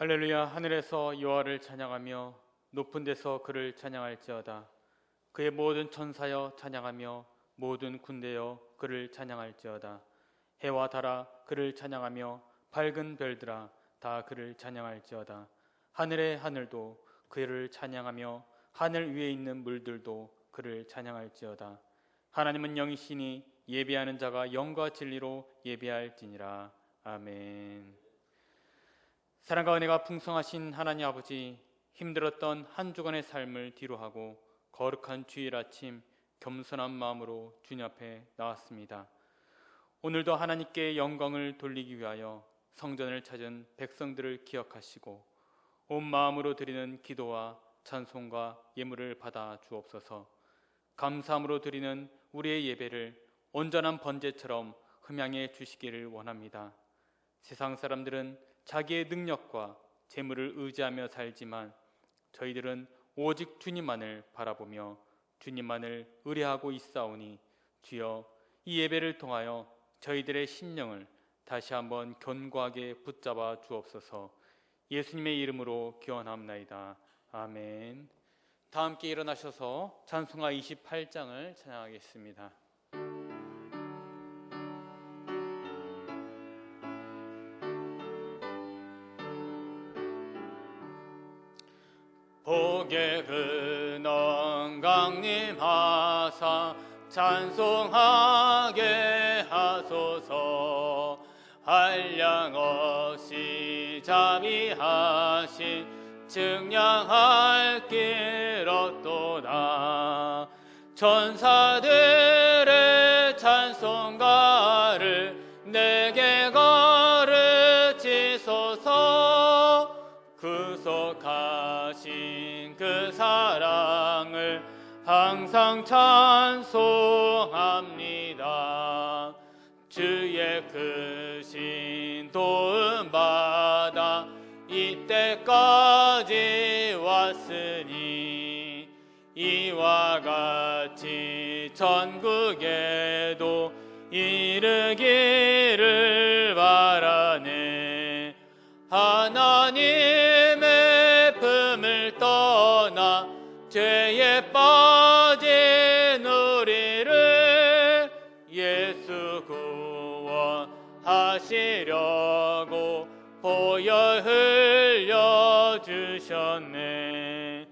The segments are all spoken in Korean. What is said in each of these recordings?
할렐루야. 하늘에서 여호와를 찬양하며 높은 데서 그를 찬양할지어다. 그의 모든 천사여 찬양하며 모든 군대여 그를 찬양할지어다. 해와 달아 그를 찬양하며 밝은 별들아 다 그를 찬양할지어다. 하늘의 하늘도 그를 찬양하며 하늘 위에 있는 물들도 그를 찬양할지어다. 하나님은 영이시니 예배하는 자가 영과 진리로 예배할지니라. 아멘. 사랑과 은혜가 풍성하신 하나님 아버지, 힘들었던 한 주간의 삶을 뒤로하고 거룩한 주일 아침 겸손한 마음으로 주님 앞에 나왔습니다. 오늘도 하나님께 영광을 돌리기 위하여 성전을 찾은 백성들을 기억하시고 온 마음으로 드리는 기도와 찬송과 예물을 받아 주옵소서. 감사함으로 드리는 우리의 예배를 온전한 번제처럼 흠양해 주시기를 원합니다. 세상 사람들은 자기의 능력과 재물을 의지하며 살지만 저희들은 오직 주님만을 바라보며 주님만을 의뢰하고 있사오니 주여, 이 예배를 통하여 저희들의 심령을 다시 한번 견고하게 붙잡아 주옵소서. 예수님의 이름으로 기원합나이다. 아멘. 다 함께 일어나셔서 찬송가 28장을 찬양하겠습니다. 복의 근원 강림하사 찬송하게 하소서. 한량 없이 자비하신 증량할 길 없도다. 천사들의 찬송가를 내게 가르치소서. 구속하신 그 사랑을 항상 찬송합니다. 주의 크신 도움 받아 이때까지 왔으니 이와 같이 전국에도 이르기를 바라네. 하나님의 품을 떠나 죄에 빠진 우리를 예수 구원하시려고 보혈 흘려주셨네.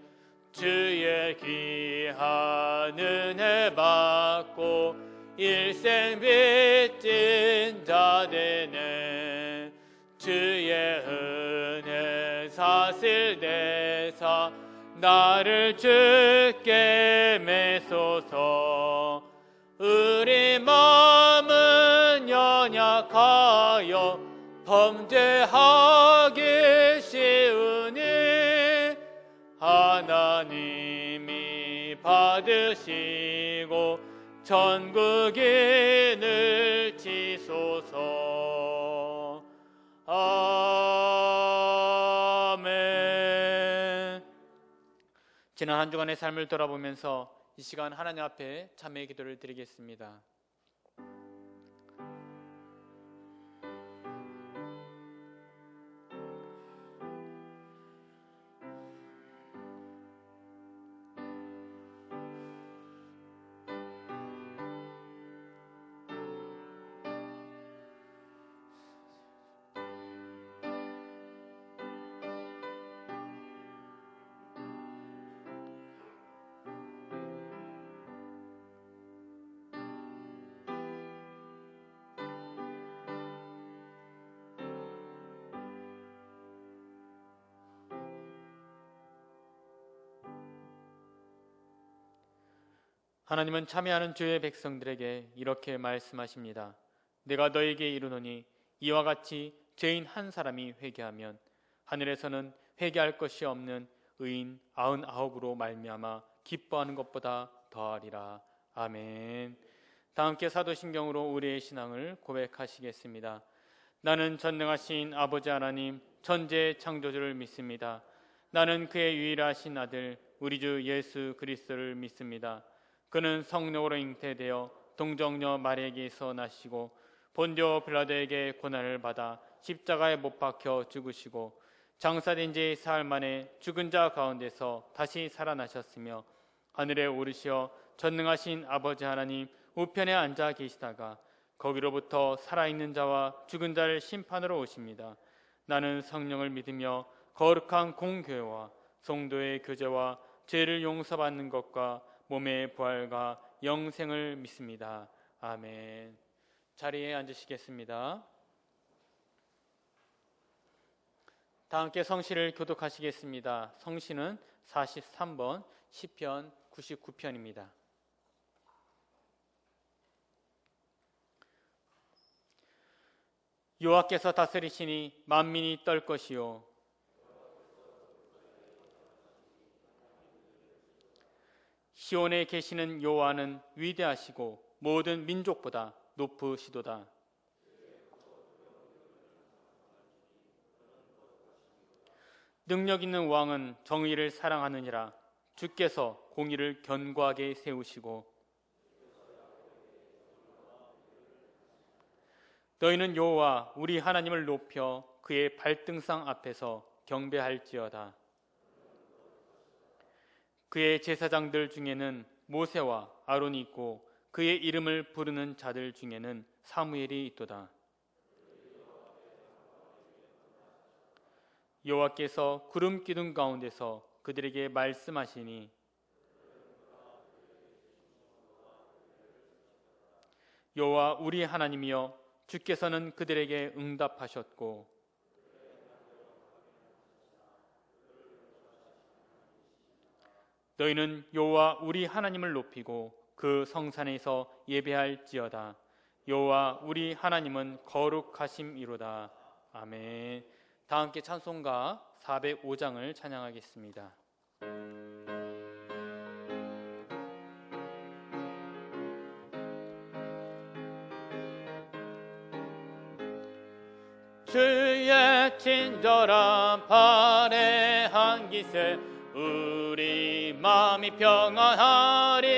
주의 귀한 은혜 받고 일생 빚진 자 되네. 주의 은혜 사실대사 나를 주께 매소서. 우리 마음은 연약하여 범죄하기 쉬우니 하나님이 받으시고 전국인을 치소서. 아멘. 지난 한 주간의 삶을 돌아보면서 이 시간 하나님 앞에 참회의 기도를 드리겠습니다. 하나님은 참회하는 주의 백성들에게 이렇게 말씀하십니다. 내가 너에게 이르노니 이와 같이 죄인 한 사람이 회개하면 하늘에서는 회개할 것이 없는 의인 99으로 말미암아 기뻐하는 것보다 더하리라. 아멘. 다 함께 사도신경으로 우리의 신앙을 고백하시겠습니다. 나는 전능하신 아버지 하나님 천지의 창조주를 믿습니다. 나는 그의 유일하신 아들 우리 주 예수 그리스도를 믿습니다. 그는 성령으로 잉태되어 동정녀 마리아에게서 나시고 본디오 빌라도에게 고난을 받아 십자가에 못 박혀 죽으시고 장사된 지 사흘 만에 죽은 자 가운데서 다시 살아나셨으며 하늘에 오르시어 전능하신 아버지 하나님 우편에 앉아 계시다가 거기로부터 살아있는 자와 죽은 자를 심판으로 오십니다. 나는 성령을 믿으며 거룩한 공교회와 성도의 교제와 죄를 용서받는 것과 몸의 부활과 영생을 믿습니다. 아멘. 자리에 앉으시겠습니다. 다 함께 성시를 교독하시겠습니다. 성시는 43번 시편 99편입니다. 여호와께서 다스리시니 만민이 떨 것이요 시온에 계시는 여호와는 위대하시고 모든 민족보다 높으시도다. 능력 있는 왕은 정의를 사랑하느니라. 주께서 공의를 견고하게 세우시고 너희는 여호와 우리 하나님을 높여 그의 발등상 앞에서 경배할지어다. 그의 제사장들 중에는 모세와 아론이 있고 그의 이름을 부르는 자들 중에는 사무엘이 있도다. 여호와께서 구름 기둥 가운데서 그들에게 말씀하시니 여호와 우리 하나님이여 주께서는 그들에게 응답하셨고 너희는 여호와 우리 하나님을 높이고 그 성산에서 예배할지어다. 여호와 우리 하나님은 거룩하심이로다. 아멘. 다 함께 찬송가 405장을 찬양하겠습니다. 주의 친절한 발에 한기세 우리 마음이 평안하리니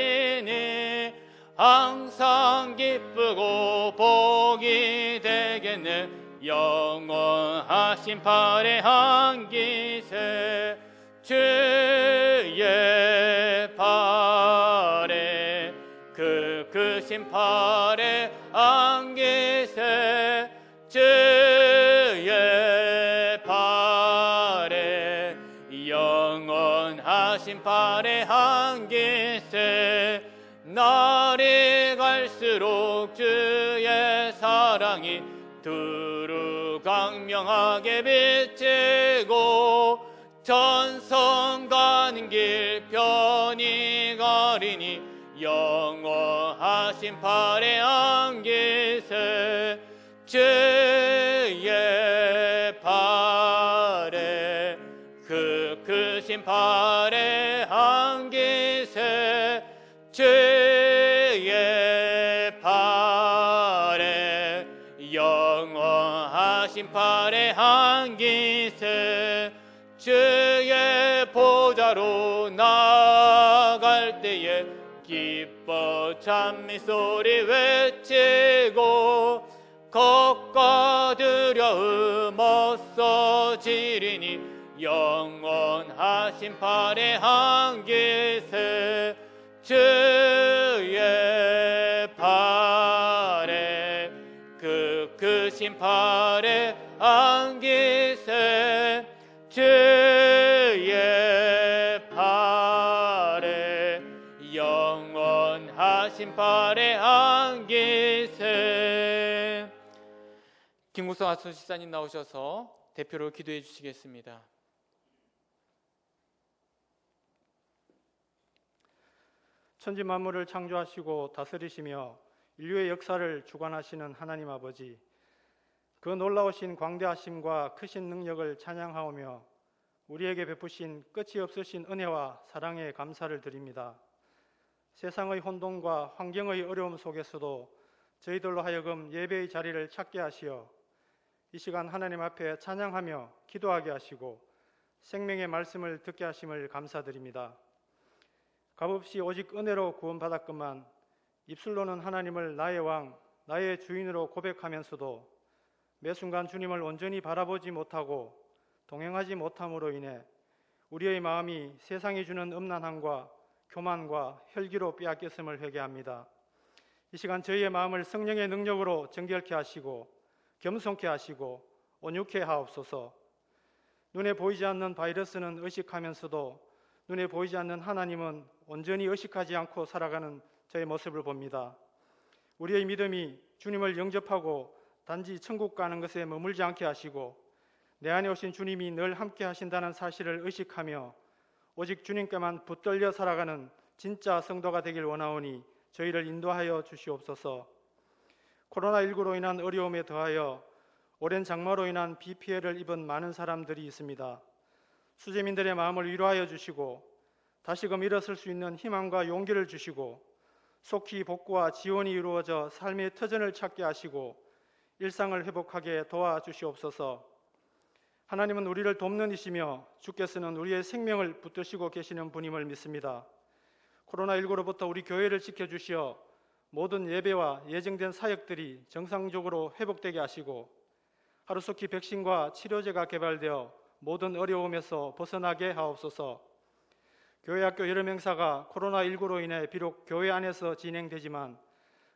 항상 기쁘고 복이 되겠네. 영원하신 발에 한기세 주의 발에 그 크신 발에 한기세 주의 발에 영원하신 발에 한기세 날이 갈수록 주의 사랑이 두루 광명하게 비치고 전성 가는 길 편히 가리니 영원하신 발에 안기세 주의 발에 그 크신 발에 안기세 주의 발에 영원하신 발에 한기세 주의 보좌로 나갈 때에 기뻐 찬미 소리 외치고 겁과 두려움 없어지리니 영원하신 발에 한기세 주의 발에 그 크신 발에 안기세 주의 발에 영원하신 발에 안기세. 김국성 아소시사님 나오셔서 대표로 기도해 주시겠습니다. 천지 만물을 창조하시고 다스리시며 인류의 역사를 주관하시는 하나님 아버지, 그 놀라우신 광대하심과 크신 능력을 찬양하오며 우리에게 베푸신 끝이 없으신 은혜와 사랑에 감사를 드립니다. 세상의 혼돈과 환경의 어려움 속에서도 저희들로 하여금 예배의 자리를 찾게 하시어 이 시간 하나님 앞에 찬양하며 기도하게 하시고 생명의 말씀을 듣게 하심을 감사드립니다. 값없이 오직 은혜로 구원받았건만 입술로는 하나님을 나의 왕, 나의 주인으로 고백하면서도 매 순간 주님을 온전히 바라보지 못하고 동행하지 못함으로 인해 우리의 마음이 세상이 주는 음란함과 교만과 혈기로 빼앗겼음을 회개합니다. 이 시간 저희의 마음을 성령의 능력으로 정결케 하시고 겸손케 하시고 온유케 하옵소서. 눈에 보이지 않는 바이러스는 의식하면서도 눈에 보이지 않는 하나님은 온전히 의식하지 않고 살아가는 저의 모습을 봅니다. 우리의 믿음이 주님을 영접하고 단지 천국 가는 것에 머물지 않게 하시고 내 안에 오신 주님이 늘 함께 하신다는 사실을 의식하며 오직 주님께만 붙들려 살아가는 진짜 성도가 되길 원하오니 저희를 인도하여 주시옵소서. 코로나19로 인한 어려움에 더하여 오랜 장마로 인한 비 피해를 입은 많은 사람들이 있습니다. 수재민들의 마음을 위로하여 주시고 다시금 일어설 수 있는 희망과 용기를 주시고 속히 복구와 지원이 이루어져 삶의 터전을 찾게 하시고 일상을 회복하게 도와주시옵소서. 하나님은 우리를 돕는 이시며 주께서는 우리의 생명을 붙드시고 계시는 분임을 믿습니다. 코로나19로부터 우리 교회를 지켜주시어 모든 예배와 예정된 사역들이 정상적으로 회복되게 하시고 하루속히 백신과 치료제가 개발되어 모든 어려움에서 벗어나게 하옵소서. 교회 학교 여름 행사가 코로나19로 인해 비록 교회 안에서 진행되지만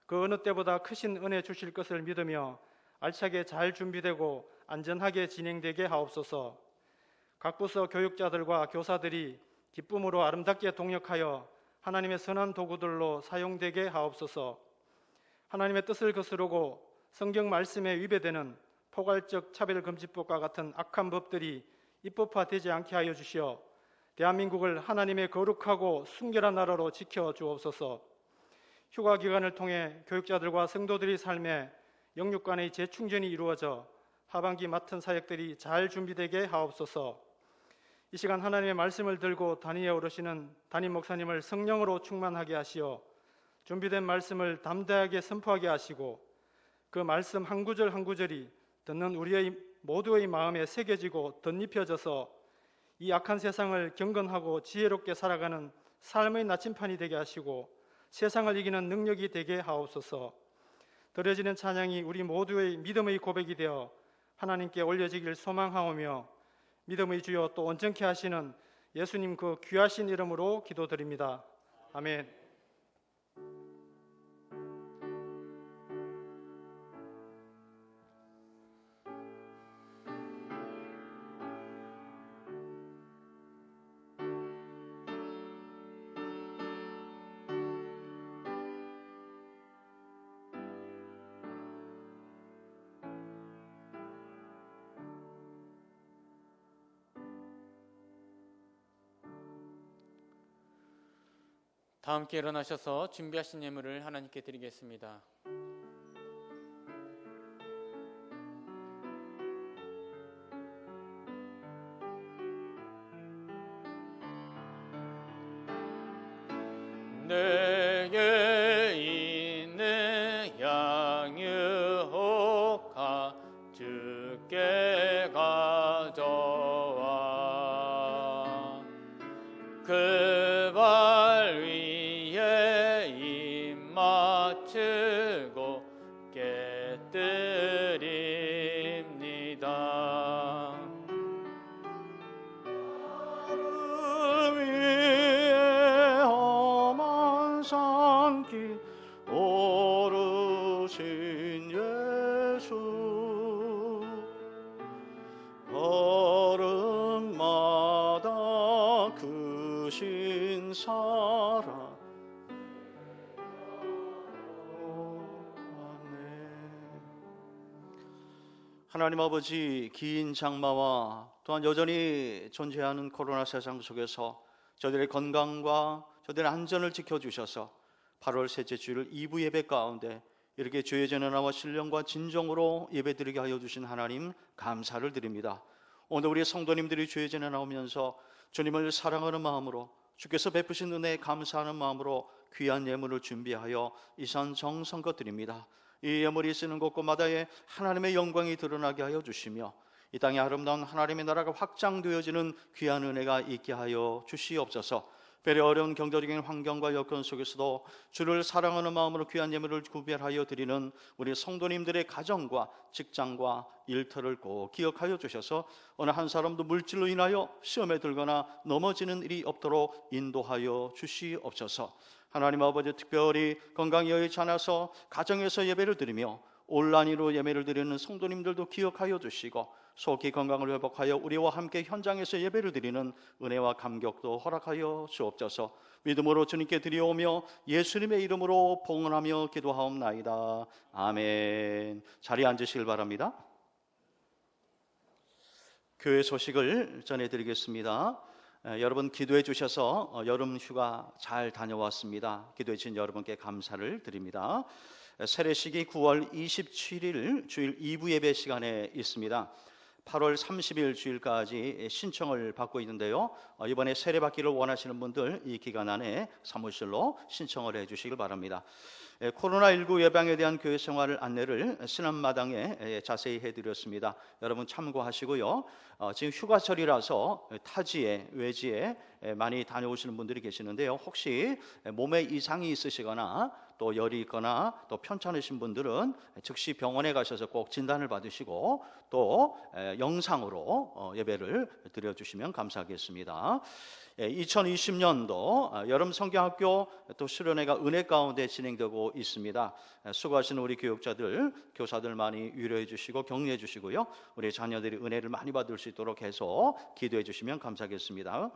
그 어느 때보다 크신 은혜 주실 것을 믿으며 알차게 잘 준비되고 안전하게 진행되게 하옵소서. 각 부서 교육자들과 교사들이 기쁨으로 아름답게 동역하여 하나님의 선한 도구들로 사용되게 하옵소서. 하나님의 뜻을 거스르고 성경 말씀에 위배되는 포괄적 차별금지법과 같은 악한 법들이 입법화되지 않게 하여 주시어 대한민국을 하나님의 거룩하고 순결한 나라로 지켜 주옵소서. 휴가 기간을 통해 교육자들과 성도들의 삶에 영육간의 재충전이 이루어져 하반기 맡은 사역들이 잘 준비되게 하옵소서. 이 시간 하나님의 말씀을 들고 단위에 오르시는 담임 목사님을 성령으로 충만하게 하시어 준비된 말씀을 담대하게 선포하게 하시고 그 말씀 한 구절 한 구절이 듣는 우리의 모두의 마음에 새겨지고 덧입혀져서 이 악한 세상을 경건하고 지혜롭게 살아가는 삶의 나침판이 되게 하시고 세상을 이기는 능력이 되게 하옵소서. 드려지는 찬양이 우리 모두의 믿음의 고백이 되어 하나님께 올려지길 소망하오며 믿음의 주여 또 온전케 하시는 예수님 그 귀하신 이름으로 기도드립니다. 아멘. 다 함께 일어나셔서 준비하신 예물을 하나님께 드리겠습니다. 내게 있는 양육가 주께 가져와 그 발 위에 입 맞추고 깨뜨립니다. 위에 험한 산길 오르신 예수 걸음마다 크신 사랑 하나님 아버지, 긴 장마와 또한 여전히 존재하는 코로나 세상 속에서 저들의 건강과 저들의 안전을 지켜주셔서 8월 셋째 주일 2부 예배 가운데 이렇게 주의 전에 나와 신령과 진정으로 예배드리게 하여 주신 하나님 감사를 드립니다. 오늘 우리 성도님들이 주의 전에 나오면서 주님을 사랑하는 마음으로 주께서 베푸신 은혜에 감사하는 마음으로 귀한 예물을 준비하여 이산 정성껏 드립니다. 이 예물이 쓰는 곳곳마다에 하나님의 영광이 드러나게 하여 주시며 이 땅에 아름다운 하나님의 나라가 확장되어지는 귀한 은혜가 있게 하여 주시옵소서. 특별히 어려운 경제적인 환경과 여건 속에서도 주를 사랑하는 마음으로 귀한 예물을 구별하여 드리는 우리 성도님들의 가정과 직장과 일터를 꼭 기억하여 주셔서 어느 한 사람도 물질로 인하여 시험에 들거나 넘어지는 일이 없도록 인도하여 주시옵소서. 하나님 아버지, 특별히 건강이 여의치 않아서 가정에서 예배를 드리며 온라인으로 예배를 드리는 성도님들도 기억하여 주시고 속히 건강을 회복하여 우리와 함께 현장에서 예배를 드리는 은혜와 감격도 허락하여 주옵소서. 믿음으로 주님께 드리오며 예수님의 이름으로 봉헌하며 기도하옵나이다. 아멘. 자리에 앉으시길 바랍니다. 교회 소식을 전해드리겠습니다. 여러분 기도해 주셔서 여름 휴가 잘 다녀왔습니다. 기도해 주신 여러분께 감사를 드립니다. 세례식이 9월 27일 주일 2부 예배 시간에 있습니다. 8월 30일 주일까지 신청을 받고 있는데요. 이번에 세례받기를 원하시는 분들 이 기간 안에 사무실로 신청을 해 주시길 바랍니다. 코로나19 예방에 대한 교회 생활 안내를 신안마당에 자세히 해드렸습니다. 여러분 참고하시고요. 지금 휴가철이라서 타지에 외지에 많이 다녀오시는 분들이 계시는데요. 혹시 몸에 이상이 있으시거나 또 열이 있거나 또 편찮으신 분들은 즉시 병원에 가셔서 꼭 진단을 받으시고 또 영상으로 예배를 드려주시면 감사하겠습니다. 2020년도 여름 성경학교 또 수련회가 은혜 가운데 진행되고 있습니다. 수고하시는 우리 교육자들, 교사들 많이 위로해 주시고 격려해 주시고요. 우리 자녀들이 은혜를 많이 받을 수 있도록 해서 기도해 주시면 감사하겠습니다.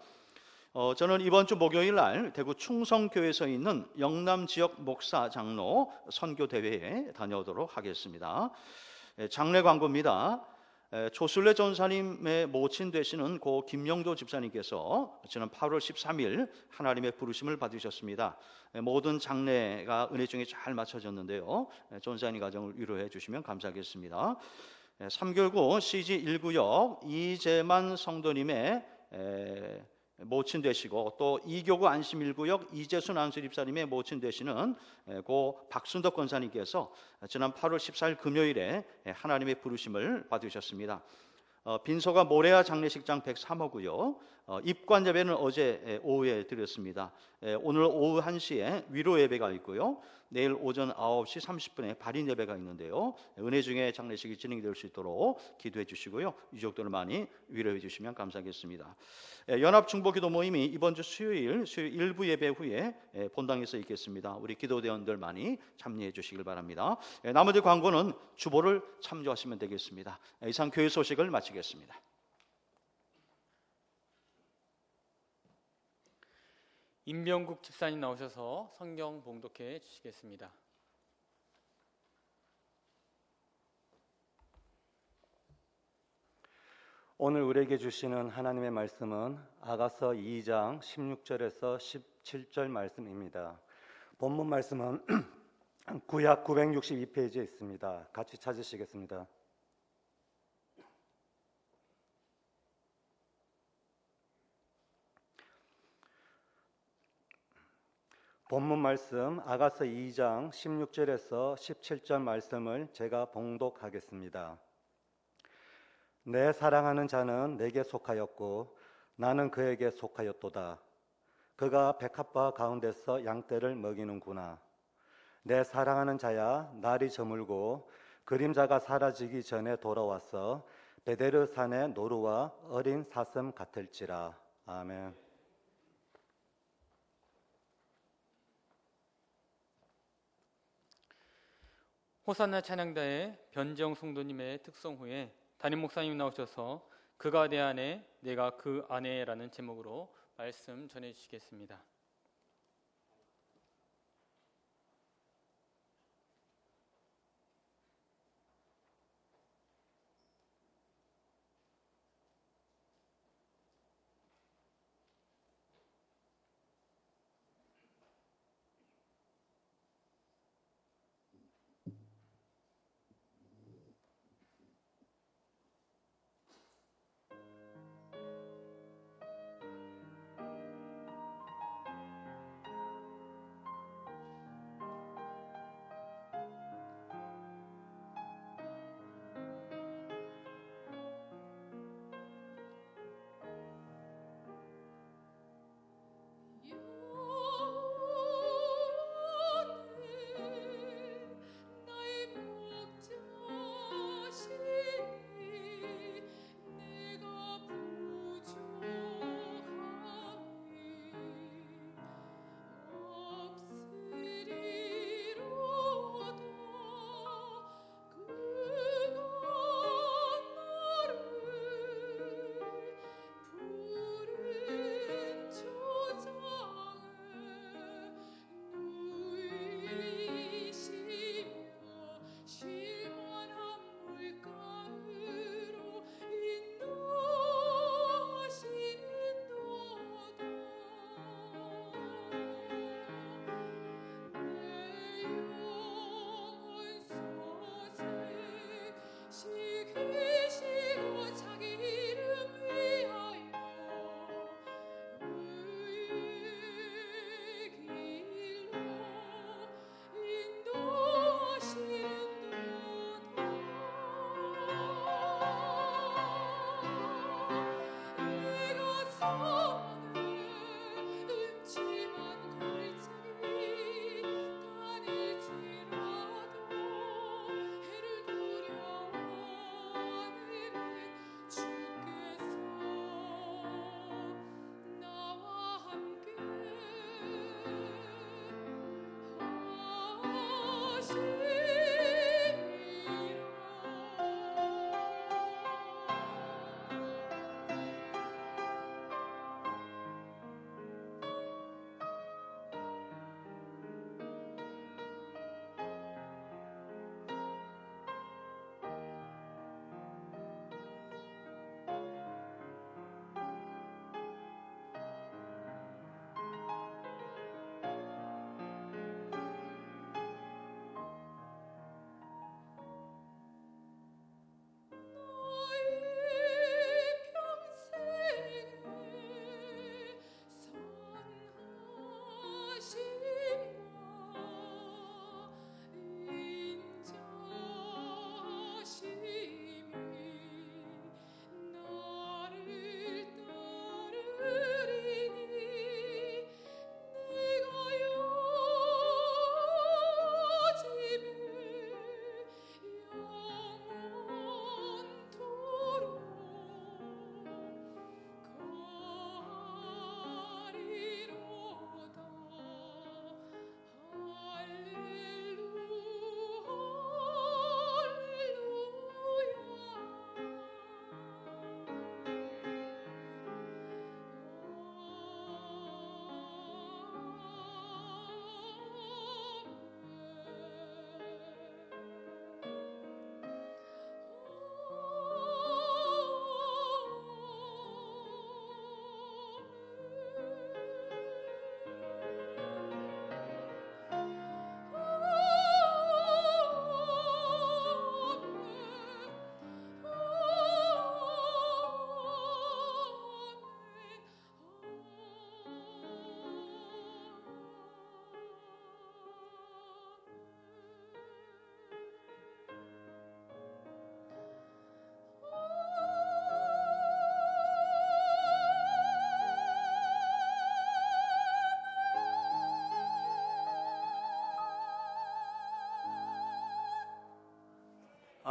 저는 이번 주 목요일 날 대구 충성교회에서 있는 영남 지역 목사 장로 선교 대회에 다녀오도록 하겠습니다. 장례 광고입니다. 조술래 전사님의 모친 되시는 고 김영도 집사님께서 지난 8월 13일 하나님의 부르심을 받으셨습니다. 모든 장례가 은혜 중에 잘 마쳐졌는데요. 전사님 가정을 위로해 주시면 감사하겠습니다. 3교구 CG 1구역 이재만 성도님의 모친 되시고 또 2교구 안심 1구역 이재순 안수 집사님의 모친 되시는 고 박순덕 권사님께서 지난 8월 14일 금요일에 하나님의 부르심을 받으셨습니다. 빈소가 모래아 장례식장 103호고요. 입관 예배는 어제 오후에 드렸습니다. 오늘 오후 1시에 위로 예배가 있고요. 내일 오전 9시 30분에 발인 예배가 있는데요. 은혜 중에 장례식이 진행될 수 있도록 기도해 주시고요. 유족들을 많이 위로해 주시면 감사하겠습니다. 연합중보기도 모임이 이번 주 수요일 일부 예배 후에 본당에서 있겠습니다. 우리 기도대원들 많이 참여해 주시길 바랍니다. 나머지 광고는 주보를 참조하시면 되겠습니다. 이상 교회 소식을 마치겠습니다. 임병국 집사님 나오셔서 성경 봉독해 주시겠습니다. 오늘 우리에게 주시는 하나님의 말씀은 아가서 2장 16절에서 17절 말씀입니다. 본문 말씀은 구약 962페이지에 있습니다. 같이 찾으시겠습니다. 본문 말씀 아가서 2장 16절에서 17절 말씀을 제가 봉독하겠습니다. 내 사랑하는 자는 내게 속하였고 나는 그에게 속하였도다. 그가 백합화 가운데서 양떼를 먹이는구나. 내 사랑하는 자야, 날이 저물고 그림자가 사라지기 전에 돌아와서 베데르 산의 노루와 어린 사슴 같을지라. 아멘. 호산나 찬양단의 변정 성도님의 특송 후에 담임 목사님 나오셔서 그가 내 안에 내가 그 안에라는 제목으로 말씀 전해 주시겠습니다.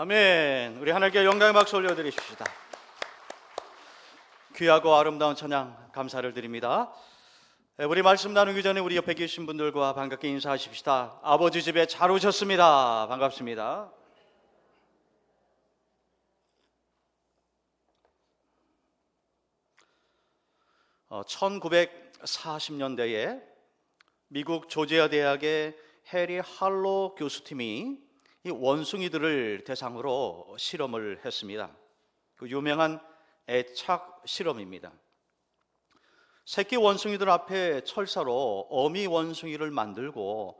아멘. 우리 하나님께 영광의 박수 올려드리십시다. 귀하고 아름다운 찬양 감사를 드립니다. 우리 말씀 나누기 전에 우리 옆에 계신 분들과 반갑게 인사하십시다. 아버지 집에 잘 오셨습니다. 반갑습니다. 어, 1940년대에 미국 조지아 대학의 해리 할로 교수팀이 이 원숭이들을 대상으로 실험을 했습니다. 그 유명한 애착 실험입니다. 새끼 원숭이들 앞에 철사로 어미 원숭이를 만들고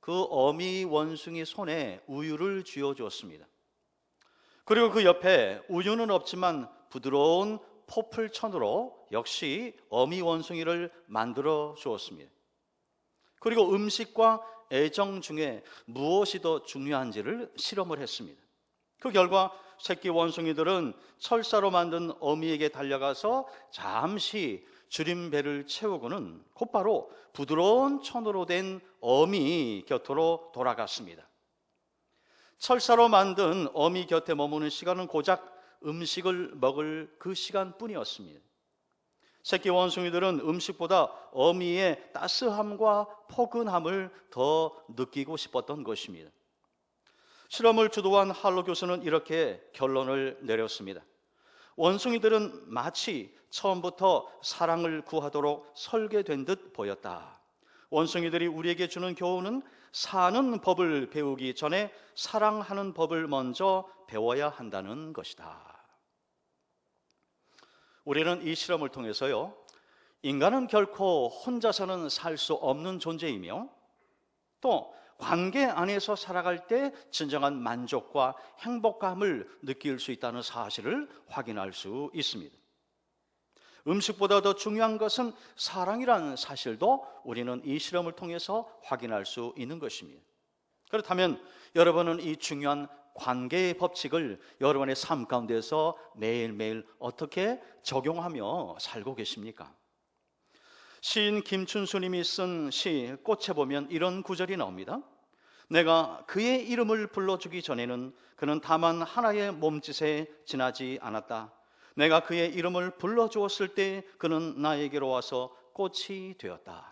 그 어미 원숭이 손에 우유를 쥐어주었습니다. 그리고 그 옆에 우유는 없지만 부드러운 포플천으로 역시 어미 원숭이를 만들어 주었습니다. 그리고 음식과 애정 중에 무엇이 더 중요한지를 실험을 했습니다. 그 결과 새끼 원숭이들은 철사로 만든 어미에게 달려가서 잠시 주린 배를 채우고는 곧바로 부드러운 천으로 된 어미 곁으로 돌아갔습니다. 철사로 만든 어미 곁에 머무는 시간은 고작 음식을 먹을 그 시간뿐이었습니다. 새끼 원숭이들은 음식보다 어미의 따스함과 포근함을 더 느끼고 싶었던 것입니다. 실험을 주도한 할로 교수는 이렇게 결론을 내렸습니다. 원숭이들은 마치 처음부터 사랑을 구하도록 설계된 듯 보였다. 원숭이들이 우리에게 주는 교훈은 사는 법을 배우기 전에 사랑하는 법을 먼저 배워야 한다는 것이다. 우리는 이 실험을 통해서요, 인간은 결코 혼자서는 살 수 없는 존재이며 또 관계 안에서 살아갈 때 진정한 만족과 행복감을 느낄 수 있다는 사실을 확인할 수 있습니다. 음식보다 더 중요한 것은 사랑이라는 사실도 우리는 이 실험을 통해서 확인할 수 있는 것입니다. 그렇다면 여러분은 이 중요한 관계의 법칙을 여러분의 삶 가운데서 매일매일 어떻게 적용하며 살고 계십니까? 시인 김춘수님이 쓴 시 꽃에 보면 이런 구절이 나옵니다. 내가 그의 이름을 불러주기 전에는 그는 다만 하나의 몸짓에 지나지 않았다. 내가 그의 이름을 불러주었을 때 그는 나에게로 와서 꽃이 되었다.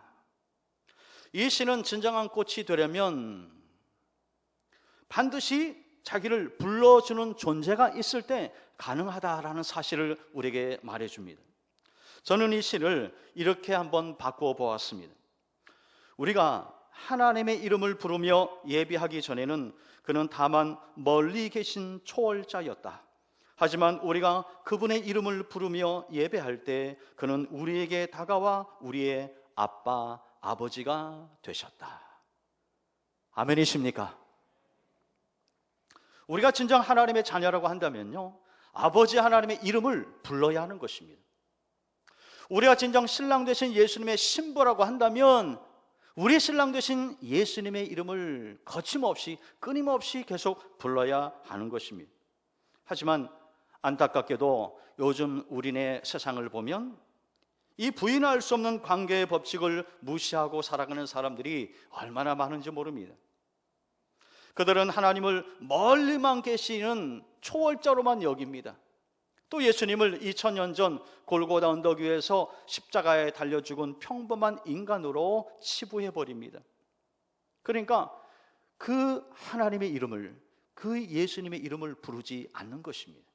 이 시는 진정한 꽃이 되려면 반드시 자기를 불러주는 존재가 있을 때 가능하다라는 사실을 우리에게 말해줍니다. 저는 이 시를 이렇게 한번 바꾸어 보았습니다. 우리가 하나님의 이름을 부르며 예배하기 전에는 그는 다만 멀리 계신 초월자였다. 하지만 우리가 그분의 이름을 부르며 예배할 때 그는 우리에게 다가와 우리의 아빠, 아버지가 되셨다. 아멘이십니까? 우리가 진정 하나님의 자녀라고 한다면요, 아버지 하나님의 이름을 불러야 하는 것입니다. 우리가 진정 신랑 되신 예수님의 신부라고 한다면 우리 신랑 되신 예수님의 이름을 거침없이 끊임없이 계속 불러야 하는 것입니다. 하지만 안타깝게도 요즘 우리네 세상을 보면 이 부인할 수 없는 관계의 법칙을 무시하고 살아가는 사람들이 얼마나 많은지 모릅니다. 그들은 하나님을 멀리만 계시는 초월자로만 여깁니다. 또 예수님을 2000년 전 골고다 언덕 위에서 십자가에 달려 죽은 평범한 인간으로 치부해버립니다. 그러니까 그 하나님의 이름을, 그 예수님의 이름을 부르지 않는 것입니다.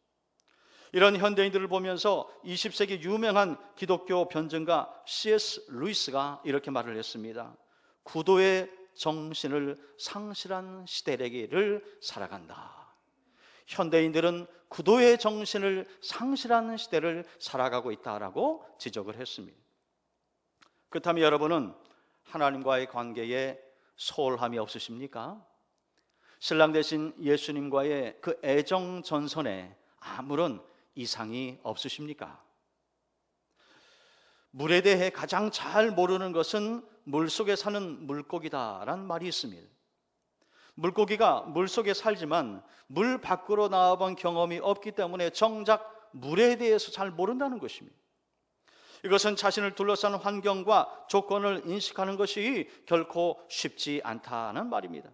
이런 현대인들을 보면서 20세기 유명한 기독교 변증가 C.S. 루이스가 이렇게 말을 했습니다. 구도의 정신을 상실한 시대를 살아간다. 현대인들은 구도의 정신을 상실한 시대를 살아가고 있다라고 지적을 했습니다. 그렇다면 여러분은 하나님과의 관계에 소홀함이 없으십니까? 신랑 되신 예수님과의 그 애정 전선에 아무런 이상이 없으십니까? 물에 대해 가장 잘 모르는 것은 물속에 사는 물고기다라는 말이 있습니다. 물고기가 물속에 살지만 물 밖으로 나와본 경험이 없기 때문에 정작 물에 대해서 잘 모른다는 것입니다. 이것은 자신을 둘러싼 환경과 조건을 인식하는 것이 결코 쉽지 않다는 말입니다.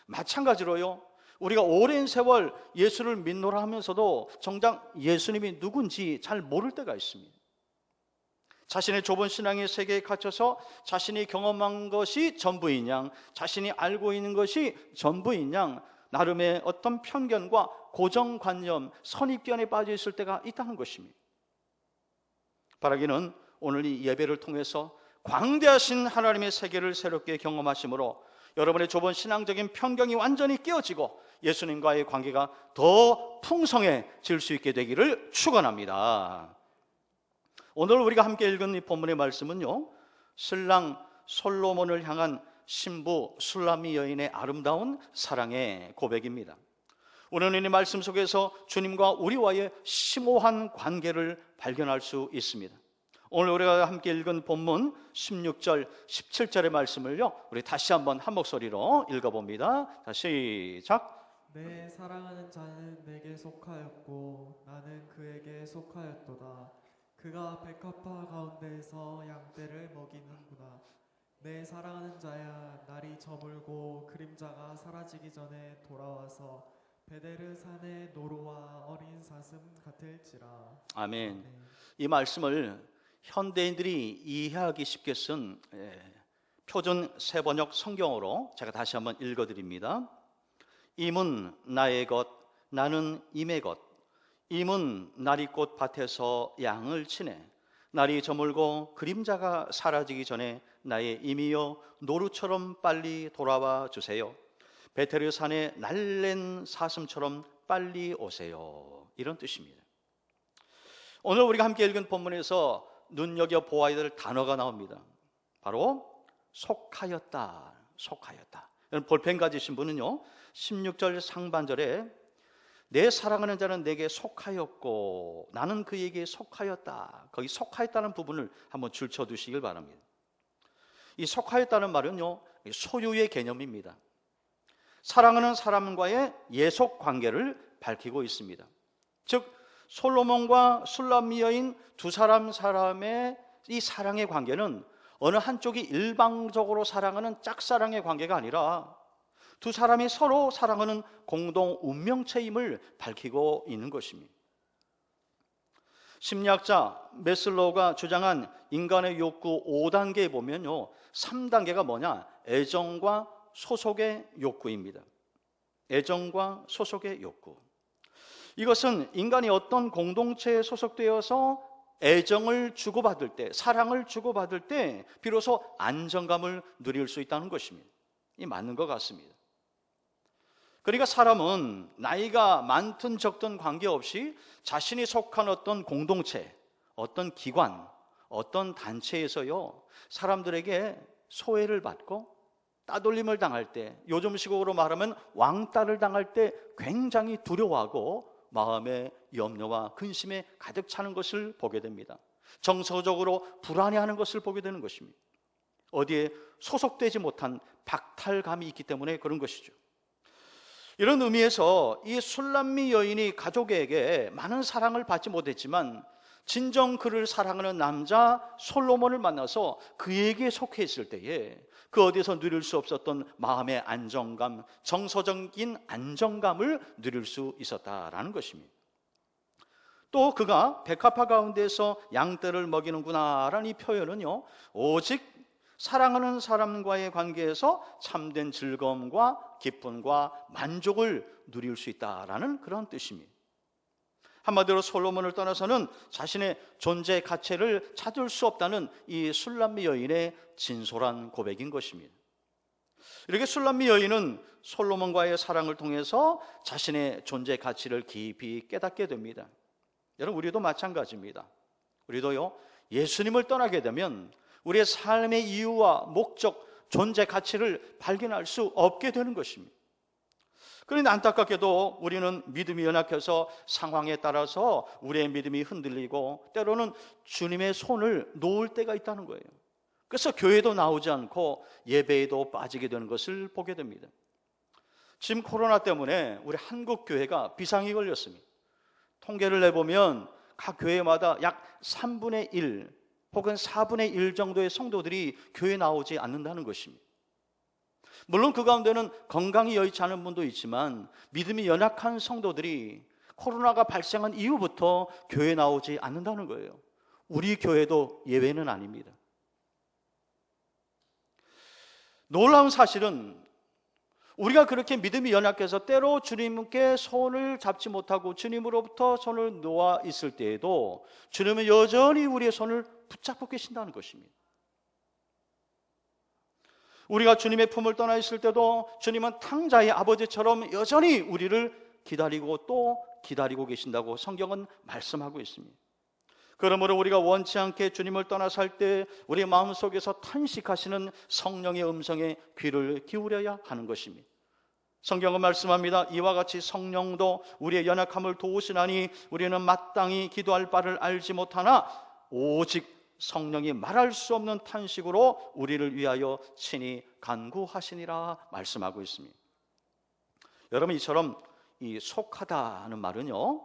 마찬가지로요, 우리가 오랜 세월 예수를 믿노라 하면서도 정작 예수님이 누군지 잘 모를 때가 있습니다. 자신의 좁은 신앙의 세계에 갇혀서 자신이 경험한 것이 전부인 양, 자신이 알고 있는 것이 전부인 양, 나름의 어떤 편견과 고정관념, 선입견에 빠져 있을 때가 있다는 것입니다. 바라기는 오늘 이 예배를 통해서 광대하신 하나님의 세계를 새롭게 경험하심으로 여러분의 좁은 신앙적인 편견이 완전히 깨어지고 예수님과의 관계가 더 풍성해질 수 있게 되기를 축원합니다. 오늘 우리가 함께 읽은 이 본문의 말씀은요, 신랑 솔로몬을 향한 신부 술람미 여인의 아름다운 사랑의 고백입니다. 오늘은 이 말씀 속에서 주님과 우리와의 심오한 관계를 발견할 수 있습니다. 오늘 우리가 함께 읽은 본문 16절, 17절의 말씀을요, 우리 다시 한번 한 목소리로 읽어봅니다. 다시 시작. 내 사랑하는 자는 내게 속하였고 나는 그에게 속하였도다. 그가 백합화 가운데에서 양떼를 먹이는구나. 내 사랑하는 자야, 날이 저물고 그림자가 사라지기 전에 돌아와서 베데르 산의 노루와 어린 사슴 같을지라. 아멘. 네. 이 말씀을 현대인들이 이해하기 쉽게 쓴 표준 세번역 성경으로 제가 다시 한번 읽어드립니다. 임은 나의 것, 나는 임의 것. 임은 나리꽃 밭에서 양을 치네. 날이 저물고 그림자가 사라지기 전에 나의 임이여 노루처럼 빨리 돌아와 주세요. 베테르 산의 날랜 사슴처럼 빨리 오세요. 이런 뜻입니다. 오늘 우리가 함께 읽은 본문에서 눈여겨보아야 될 단어가 나옵니다. 바로 속하였다. 속하였다. 여러분 볼펜 가지신 분은요, 16절 상반절에 내 사랑하는 자는 내게 속하였고 나는 그에게 속하였다. 거기 속하였다는 부분을 한번 줄쳐 두시길 바랍니다. 이 속하였다는 말은요, 소유의 개념입니다. 사랑하는 사람과의 예속 관계를 밝히고 있습니다. 즉 솔로몬과 술람미 여인 두 사람의 이 사랑의 관계는 어느 한쪽이 일방적으로 사랑하는 짝사랑의 관계가 아니라 두 사람이 서로 사랑하는 공동 운명체임을 밝히고 있는 것입니다. 심리학자 메슬로우가 주장한 인간의 욕구 5단계에 보면요, 3단계가 뭐냐? 애정과 소속의 욕구입니다. 애정과 소속의 욕구. 이것은 인간이 어떤 공동체에 소속되어서 애정을 주고받을 때, 사랑을 주고받을 때 비로소 안정감을 누릴 수 있다는 것입니다. 이 맞는 것 같습니다. 그러니까 사람은 나이가 많든 적든 관계없이 자신이 속한 어떤 공동체, 어떤 기관, 어떤 단체에서요, 사람들에게 소외를 받고 따돌림을 당할 때, 요즘식으로 말하면 왕따를 당할 때 굉장히 두려워하고 마음의 염려와 근심에 가득 차는 것을 보게 됩니다. 정서적으로 불안해하는 것을 보게 되는 것입니다. 어디에 소속되지 못한 박탈감이 있기 때문에 그런 것이죠. 이런 의미에서 이 술람미 여인이 가족에게 많은 사랑을 받지 못했지만 진정 그를 사랑하는 남자 솔로몬을 만나서 그에게 속해 있을 때에 그 어디서 누릴 수 없었던 마음의 안정감, 정서적인 안정감을 누릴 수 있었다라는 것입니다. 또 그가 백합화 가운데서 양떼를 먹이는구나라는 이 표현은요, 오직 사랑하는 사람과의 관계에서 참된 즐거움과 기쁨과 만족을 누릴 수 있다라는 그런 뜻입니다. 한마디로 솔로몬을 떠나서는 자신의 존재 가치를 찾을 수 없다는 이 술람미 여인의 진솔한 고백인 것입니다. 이렇게 술람미 여인은 솔로몬과의 사랑을 통해서 자신의 존재 가치를 깊이 깨닫게 됩니다. 여러분, 우리도 마찬가지입니다. 우리도요, 예수님을 떠나게 되면 우리의 삶의 이유와 목적, 존재 가치를 발견할 수 없게 되는 것입니다. 그런데 안타깝게도 우리는 믿음이 연약해서 상황에 따라서 우리의 믿음이 흔들리고 때로는 주님의 손을 놓을 때가 있다는 거예요. 그래서 교회도 나오지 않고 예배에도 빠지게 되는 것을 보게 됩니다. 지금 코로나 때문에 우리 한국 교회가 비상이 걸렸습니다. 통계를 내보면 각 교회마다 약 3분의 1 혹은 4분의 1 정도의 성도들이 교회에 나오지 않는다는 것입니다. 물론 그 가운데는 건강이 여의치 않은 분도 있지만 믿음이 연약한 성도들이 코로나가 발생한 이후부터 교회에 나오지 않는다는 거예요. 우리 교회도 예외는 아닙니다. 놀라운 사실은 우리가 그렇게 믿음이 연약해서 때로 주님께 손을 잡지 못하고 주님으로부터 손을 놓아 있을 때에도 주님은 여전히 우리의 손을 붙잡고 계신다는 것입니다. 우리가 주님의 품을 떠나 있을 때도 주님은 탕자의 아버지처럼 여전히 우리를 기다리고 또 기다리고 계신다고 성경은 말씀하고 있습니다. 그러므로 우리가 원치 않게 주님을 떠나 살 때 우리 마음속에서 탄식하시는 성령의 음성에 귀를 기울여야 하는 것입니다. 성경은 말씀합니다. 이와 같이 성령도 우리의 연약함을 도우시나니 우리는 마땅히 기도할 바를 알지 못하나 오직 성령이 말할 수 없는 탄식으로 우리를 위하여 친히 간구하시니라 말씀하고 있습니다. 여러분, 이처럼 이 속하다는 말은요,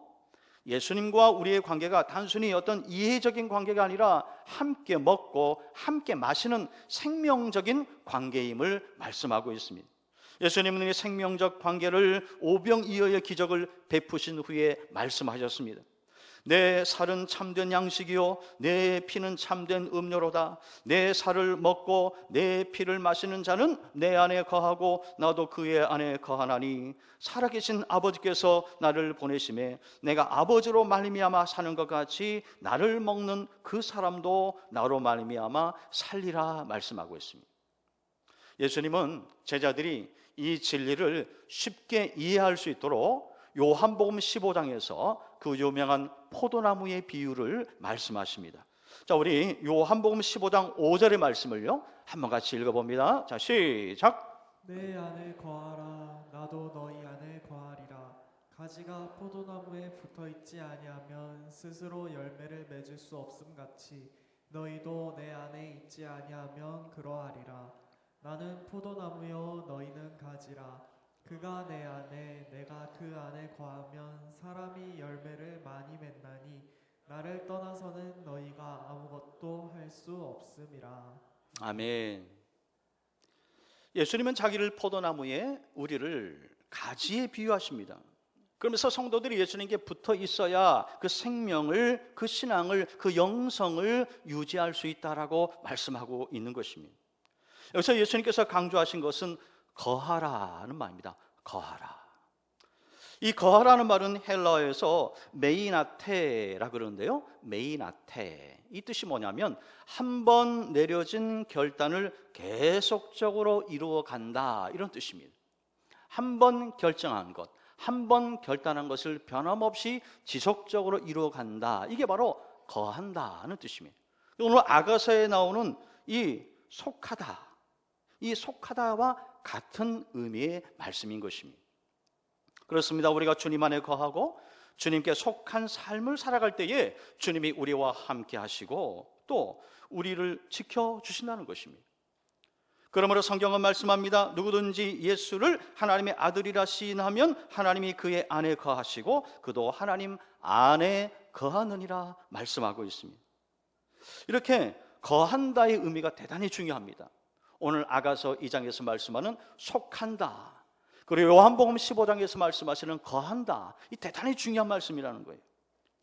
예수님과 우리의 관계가 단순히 어떤 이해적인 관계가 아니라 함께 먹고 함께 마시는 생명적인 관계임을 말씀하고 있습니다. 예수님은 이 생명적 관계를 오병이어의 기적을 베푸신 후에 말씀하셨습니다. 내 살은 참된 양식이요 내 피는 참된 음료로다. 내 살을 먹고 내 피를 마시는 자는 내 안에 거하고 나도 그의 안에 거하나니 살아계신 아버지께서 나를 보내심에 내가 아버지로 말미암아 사는 것 같이 나를 먹는 그 사람도 나로 말미암아 살리라 말씀하고 있습니다. 예수님은 제자들이 이 진리를 쉽게 이해할 수 있도록 요한복음 15장에서 그 유명한 포도나무의 비유를 말씀하십니다. 자, 우리 요한복음 15장 5절의 말씀을요 한번 같이 읽어봅니다. 자, 시작. 내 안에 거하라 나도 너희 안에 거하리라. 가지가 포도나무에 붙어있지 아니하면 스스로 열매를 맺을 수 없음 같이 너희도 내 안에 있지 아니하면 그러하리라. 나는 포도나무요 너희는 가지라. 그가 내 안에 내가 그 안에 거하면 사람이 열매를 많이 맺나니 나를 떠나서는 너희가 아무것도 할 수 없음이라. 아멘. 예수님은 자기를 포도나무에 우리를 가지에 비유하십니다. 그러면서 성도들이 예수님께 붙어 있어야 그 생명을, 그 신앙을, 그 영성을 유지할 수 있다라고 말씀하고 있는 것입니다. 여기서 예수님께서 강조하신 것은 거하라는 말입니다. 거하라. 이 거하라는 말은 헬라어에서 메이나테라 그러는데요. 메이나테. 이 뜻이 뭐냐면 한 번 내려진 결단을 계속적으로 이루어 간다 이런 뜻입니다. 한 번 결정한 것, 한 번 결단한 것을 변함없이 지속적으로 이루어 간다. 이게 바로 거한다는 뜻입니다. 오늘 아가서에 나오는 이 속하다, 이 속하다와 같은 의미의 말씀인 것입니다. 그렇습니다. 우리가 주님 안에 거하고 주님께 속한 삶을 살아갈 때에 주님이 우리와 함께 하시고 또 우리를 지켜주신다는 것입니다. 그러므로 성경은 말씀합니다. 누구든지 예수를 하나님의 아들이라 시인하면 하나님이 그의 안에 거하시고 그도 하나님 안에 거하느니라 말씀하고 있습니다. 이렇게 거한다의 의미가 대단히 중요합니다. 오늘 아가서 2장에서 말씀하는 속한다, 그리고 요한복음 15장에서 말씀하시는 거한다, 이 대단히 중요한 말씀이라는 거예요.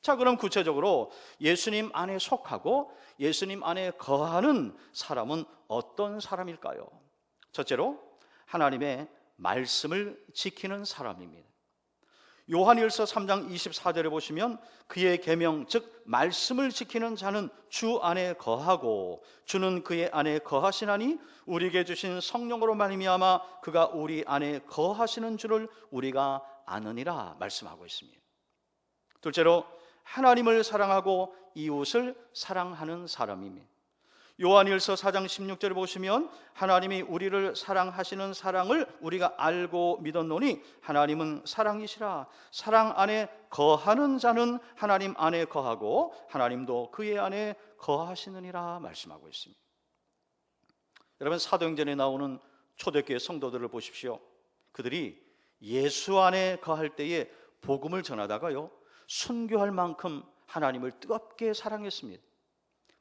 자, 그럼 구체적으로 예수님 안에 속하고 예수님 안에 거하는 사람은 어떤 사람일까요? 첫째로 하나님의 말씀을 지키는 사람입니다. 요한일서 3장 24절에 보시면 그의 계명 즉 말씀을 지키는 자는 주 안에 거하고 주는 그의 안에 거하시나니 우리에게 주신 성령으로 말미암아 그가 우리 안에 거하시는 줄을 우리가 아느니라 말씀하고 있습니다. 둘째로 하나님을 사랑하고 이웃을 사랑하는 사람입니다. 요한일서 4장 16절을 보시면 하나님이 우리를 사랑하시는 사랑을 우리가 알고 믿었노니 하나님은 사랑이시라. 사랑 안에 거하는 자는 하나님 안에 거하고 하나님도 그의 안에 거하시느니라 말씀하고 있습니다. 여러분, 사도행전에 나오는 초대교회 성도들을 보십시오. 그들이 예수 안에 거할 때에 복음을 전하다가요 순교할 만큼 하나님을 뜨겁게 사랑했습니다.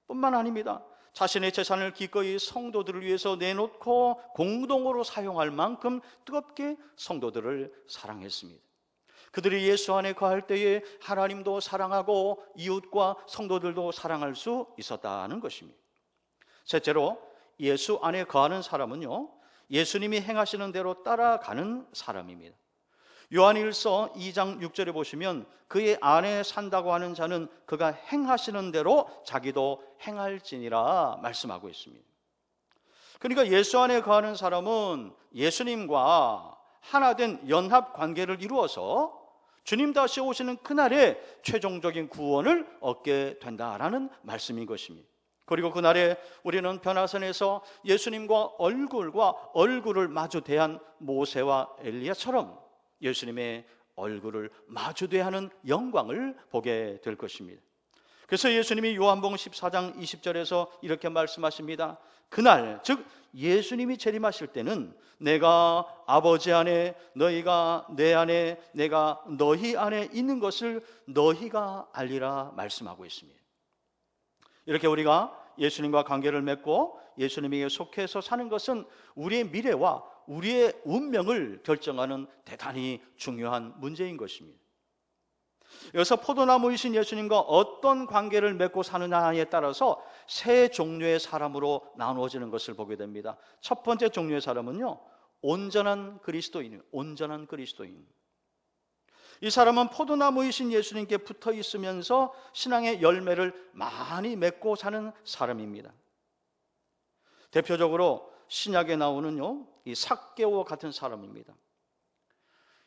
뿐만 아닙니다. 자신의 재산을 기꺼이 성도들을 위해서 내놓고 공동으로 사용할 만큼 뜨겁게 성도들을 사랑했습니다. 그들이 예수 안에 거할 때에 하나님도 사랑하고 이웃과 성도들도 사랑할 수 있었다는 것입니다. 셋째로, 예수 안에 거하는 사람은요, 예수님이 행하시는 대로 따라가는 사람입니다. 요한일서 2장 6절에 보시면 그의 안에 산다고 하는 자는 그가 행하시는 대로 자기도 행할지니라 말씀하고 있습니다. 그러니까 예수 안에 거하는 사람은 예수님과 하나된 연합 관계를 이루어서 주님 다시 오시는 그날에 최종적인 구원을 얻게 된다라는 말씀인 것입니다. 그리고 그날에 우리는 변화선에서 예수님과 얼굴과 얼굴을 마주 대한 모세와 엘리야처럼 예수님의 얼굴을 마주 대하는 영광을 보게 될 것입니다. 그래서 예수님이 요한복음 14장 20절에서 이렇게 말씀하십니다. 그날, 즉 예수님이 재림하실 때는 내가 아버지 안에, 너희가 내 안에, 내가 너희 안에 있는 것을 너희가 알리라 말씀하고 있습니다. 이렇게 우리가 예수님과 관계를 맺고 예수님에게 속해서 사는 것은 우리의 미래와 우리의 운명을 결정하는 대단히 중요한 문제인 것입니다. 여기서 포도나무이신 예수님과 어떤 관계를 맺고 사느냐에 따라서 세 종류의 사람으로 나누어지는 것을 보게 됩니다. 첫 번째 종류의 사람은요, 온전한 그리스도인이에요. 온전한 그리스도인. 이 사람은 포도나무이신 예수님께 붙어 있으면서 신앙의 열매를 많이 맺고 사는 사람입니다. 대표적으로 신약에 나오는요, 이 삭개오 같은 사람입니다.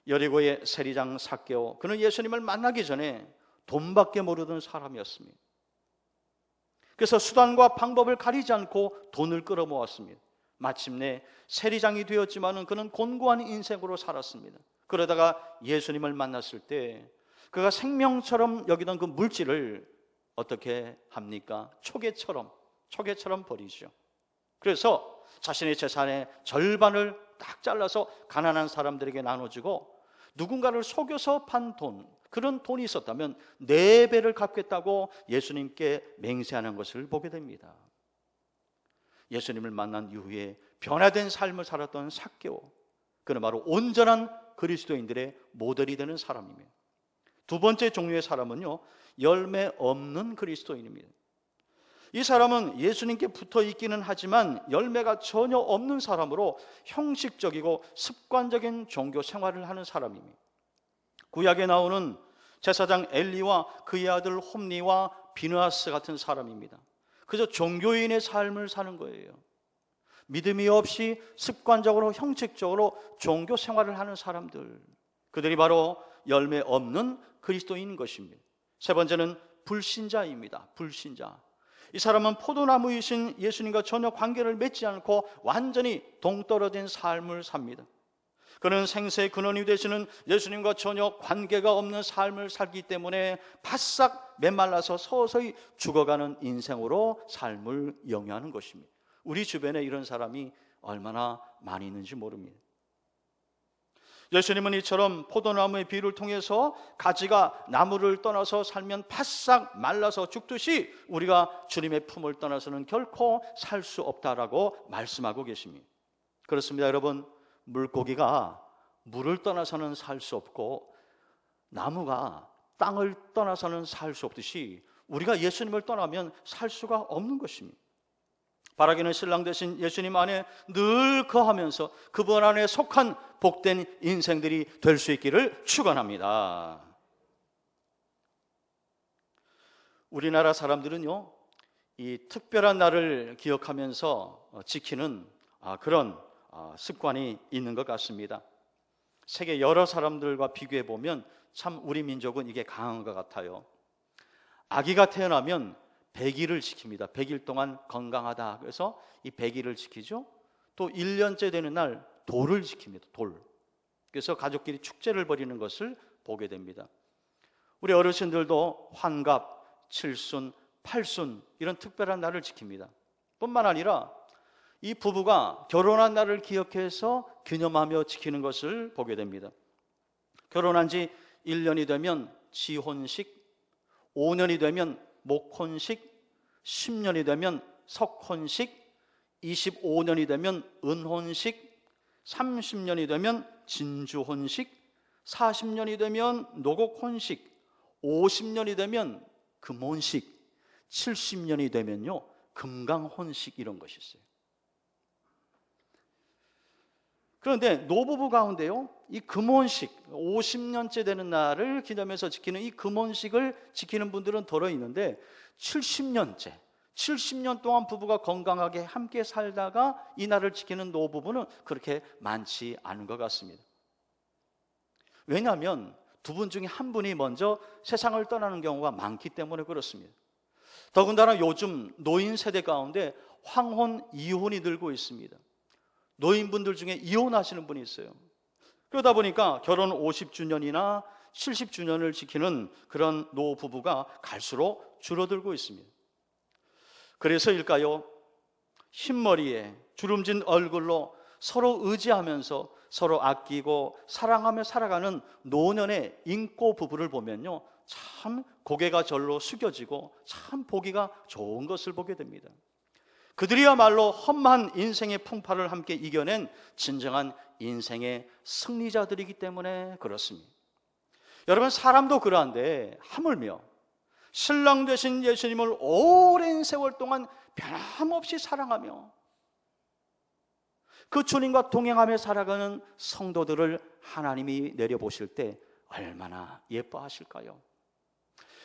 여리고의 세리장 삭개오, 그는 예수님을 만나기 전에 돈밖에 모르던 사람이었습니다. 그래서 수단과 방법을 가리지 않고 돈을 끌어모았습니다. 마침내 세리장이 되었지만은 그는 곤고한 인생으로 살았습니다. 그러다가 예수님을 만났을 때 그가 생명처럼 여기던 그 물질을 어떻게 합니까? 초계처럼 버리죠. 그래서 자신의 재산의 절반을 딱 잘라서 가난한 사람들에게 나눠주고, 누군가를 속여서 판 돈, 그런 돈이 있었다면 4배를 갚겠다고 예수님께 맹세하는 것을 보게 됩니다. 예수님을 만난 이후에 변화된 삶을 살았던 삭개오, 그는 바로 온전한 그리스도인들의 모델이 되는 사람입니다. 두 번째 종류의 사람은요, 열매 없는 그리스도인입니다. 이 사람은 예수님께 붙어 있기는 하지만 열매가 전혀 없는 사람으로 형식적이고 습관적인 종교 생활을 하는 사람입니다. 구약에 나오는 제사장 엘리와 그의 아들 홈리와 비느하스 같은 사람입니다. 그저 종교인의 삶을 사는 거예요. 믿음이 없이 습관적으로 형식적으로 종교 생활을 하는 사람들, 그들이 바로 열매 없는 그리스도인인 것입니다. 세 번째는 불신자입니다. 불신자. 이 사람은 포도나무이신 예수님과 전혀 관계를 맺지 않고 완전히 동떨어진 삶을 삽니다. 그는 생사의 근원이 되시는 예수님과 전혀 관계가 없는 삶을 살기 때문에 바싹 메말라서 서서히 죽어가는 인생으로 삶을 영위하는 것입니다. 우리 주변에 이런 사람이 얼마나 많이 있는지 모릅니다. 예수님은 이처럼 포도나무의 비유를 통해서 가지가 나무를 떠나서 살면 바싹 말라서 죽듯이 우리가 주님의 품을 떠나서는 결코 살 수 없다라고 말씀하고 계십니다. 그렇습니다, 여러분. 물고기가 물을 떠나서는 살 수 없고 나무가 땅을 떠나서는 살 수 없듯이 우리가 예수님을 떠나면 살 수가 없는 것입니다. 바라기는 신랑 되신 예수님 안에 늘 거하면서 그분 안에 속한 복된 인생들이 될 수 있기를 축원합니다. 우리나라 사람들은요, 이 특별한 날을 기억하면서 지키는 그런 습관이 있는 것 같습니다. 세계 여러 사람들과 비교해 보면 참 우리 민족은 이게 강한 것 같아요. 아기가 태어나면 100일을 지킵니다. 100일 동안 건강하다. 그래서 이 100일을 지키죠. 또 1년째 되는 날 돌을 지킵니다. 돌. 그래서 가족끼리 축제를 벌이는 것을 보게 됩니다. 우리 어르신들도 환갑, 칠순, 팔순 이런 특별한 날을 지킵니다. 뿐만 아니라 이 부부가 결혼한 날을 기억해서 기념하며 지키는 것을 보게 됩니다. 결혼한 지 1년이 되면 지혼식, 5년이 되면 목혼식, 10년이 되면 석혼식, 25년이 되면 은혼식, 30년이 되면 진주혼식, 40년이 되면 노곡혼식, 50년이 되면 금혼식, 70년이 되면요 금강혼식, 이런 것이 있어요. 그런데 노부부 가운데요, 이 금혼식, 50년째 되는 날을 기념해서 지키는 이 금혼식을 지키는 분들은 덜어 있는데 70년 동안 부부가 건강하게 함께 살다가 이 날을 지키는 노부부는 그렇게 많지 않은 것 같습니다. 왜냐하면 두 분 중에 한 분이 먼저 세상을 떠나는 경우가 많기 때문에 그렇습니다. 더군다나 요즘 노인 세대 가운데 황혼, 이혼이 늘고 있습니다. 노인분들 중에 이혼하시는 분이 있어요. 그러다 보니까 결혼 50주년이나 70주년을 지키는 그런 노부부가 갈수록 줄어들고 있습니다. 그래서일까요? 흰머리에 주름진 얼굴로 서로 의지하면서 서로 아끼고 사랑하며 살아가는 노년의 인꼬 부부를 보면요, 참 고개가 절로 숙여지고 참 보기가 좋은 것을 보게 됩니다. 그들이야말로 험한 인생의 풍파를 함께 이겨낸 진정한 인생의 승리자들이기 때문에 그렇습니다. 여러분, 사람도 그러한데 하물며 신랑 되신 예수님을 오랜 세월 동안 변함없이 사랑하며 그 주님과 동행하며 살아가는 성도들을 하나님이 내려보실 때 얼마나 예뻐하실까요?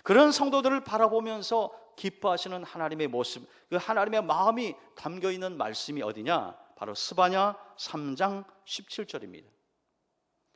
그런 성도들을 바라보면서 기뻐하시는 하나님의 모습, 그 하나님의 마음이 담겨있는 말씀이 어디냐? 바로 스바냐 3장 17절입니다.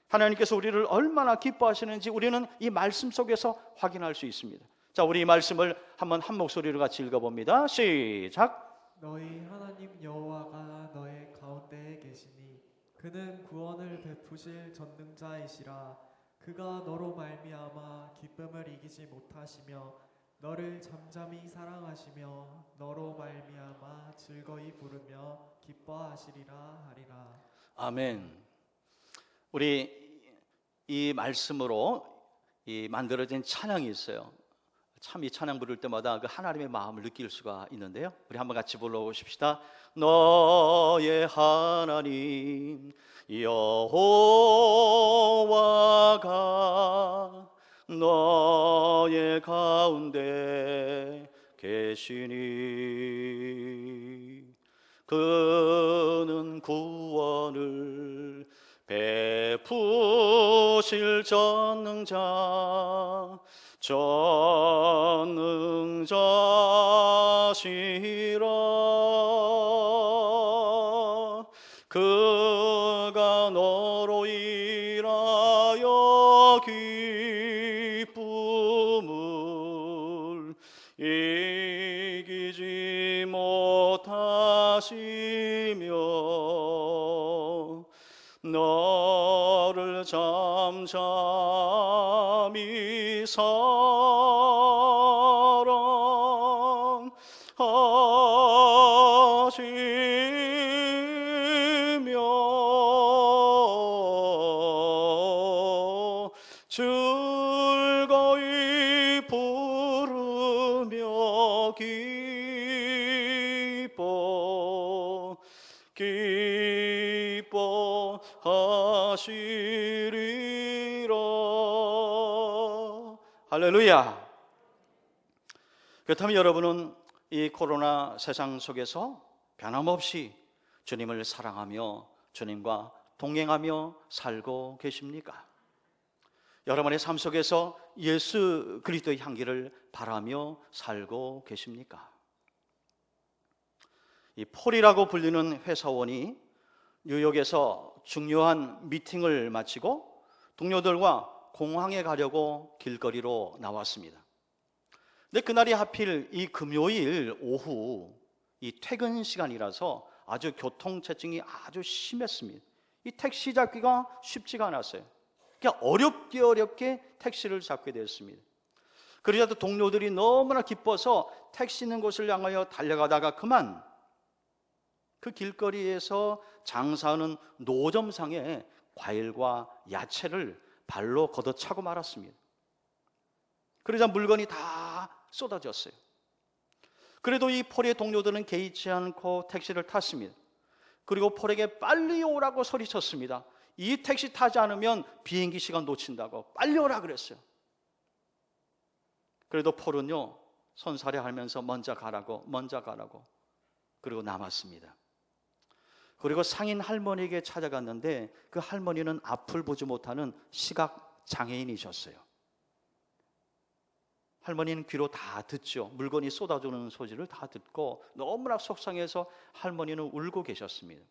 하나님께서 우리를 얼마나 기뻐하시는지 우리는 이 말씀 속에서 확인할 수 있습니다. 자, 우리 이 말씀을 한번 한 목소리로 같이 읽어봅니다. 시작. 너희 하나님 여호와가 너의 가운데에 계시니 그는 구원을 베푸실 전능자이시라. 그가 너로 말미암아 기쁨을 이기지 못하시며 너를 잠잠히 사랑하시며 너로 말미암아 즐거이 부르며 기뻐하시리라 하리라. 아멘. 우리 이 말씀으로 만들어진 찬양이 있어요. 참 이 찬양 부를 때마다 그 하나님의 마음을 느낄 수가 있는데요. 우리 한번 같이 불러보십시다. 너의 하나님 여호와가 너의 가운데 계시니 그는 구원을 베푸실 전능자시라. 그가 너로 인하여 기쁨을 이기지 못하시며 너를 잠잠히 사랑하시며 즐거이 부르며 기뻐하시리라. 할렐루야. 그렇다면 여러분은 이 코로나 세상 속에서 변함없이 주님을 사랑하며 주님과 동행하며 살고 계십니까? 여러분의 삶 속에서 예수 그리스도의 향기를 바라며 살고 계십니까? 이 폴이라고 불리는 회사원이 뉴욕에서 중요한 미팅을 마치고 동료들과 공항에 가려고 길거리로 나왔습니다. 근데 그날이 하필 이 금요일 오후 이 퇴근 시간이라서 아주 교통체증이 아주 심했습니다. 이 택시 잡기가 쉽지가 않았어요. 그러니까 어렵게 택시를 잡게 됐습니다. 그러자 동료들이 너무나 기뻐서 택시 있는 곳을 향하여 달려가다가 그만 그 길거리에서 장사하는 노점상에 과일과 야채를 발로 걷어차고 말았습니다. 그러자 물건이 다 쏟아졌어요. 그래도 이 폴의 동료들은 개의치 않고 택시를 탔습니다. 그리고 폴에게 빨리 오라고 소리쳤습니다. 이 택시 타지 않으면 비행기 시간 놓친다고 빨리 오라 그랬어요. 그래도 폴은요, 손사래 하면서 먼저 가라고 그리고 남았습니다. 그리고 상인 할머니에게 찾아갔는데 그 할머니는 앞을 보지 못하는 시각 장애인이셨어요. 할머니는 귀로 다 듣죠. 물건이 쏟아주는 소리를 다 듣고 너무나 속상해서 할머니는 울고 계셨습니다.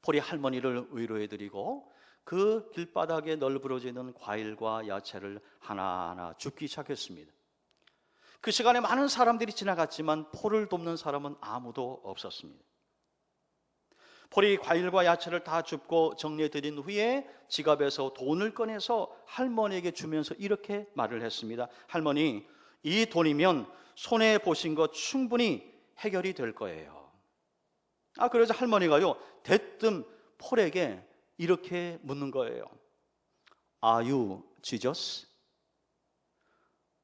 폴이 할머니를 위로해드리고 그 길바닥에 널브러져 있는 과일과 야채를 하나하나 줍기 시작했습니다. 그 시간에 많은 사람들이 지나갔지만 폴을 돕는 사람은 아무도 없었습니다. 폴이 과일과 야채를 다 줍고 정리해드린 후에 지갑에서 돈을 꺼내서 할머니에게 주면서 이렇게 말을 했습니다. 할머니, 이 돈이면 손해 보신 거 충분히 해결이 될 거예요. 그래서 할머니가요, 대뜸 폴에게 이렇게 묻는 거예요. Are you Jesus?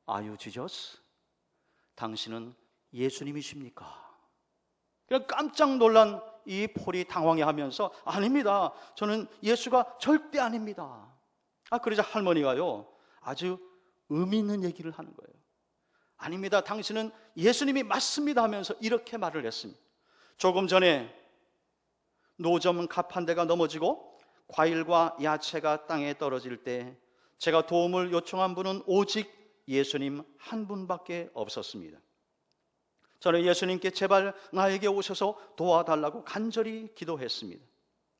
Are you Jesus? 당신은 예수님이십니까? 그냥 깜짝 놀란 이 폴이 당황해하면서 아닙니다. 저는 예수가 절대 아닙니다. 그러자 할머니가요, 아주 의미 있는 얘기를 하는 거예요. 아닙니다. 당신은 예수님이 맞습니다 하면서 이렇게 말을 했습니다. 조금 전에 노점 갑 한 대가 넘어지고 과일과 야채가 땅에 떨어질 때 제가 도움을 요청한 분은 오직 예수님 한 분밖에 없었습니다. 저는 예수님께 제발 나에게 오셔서 도와달라고 간절히 기도했습니다.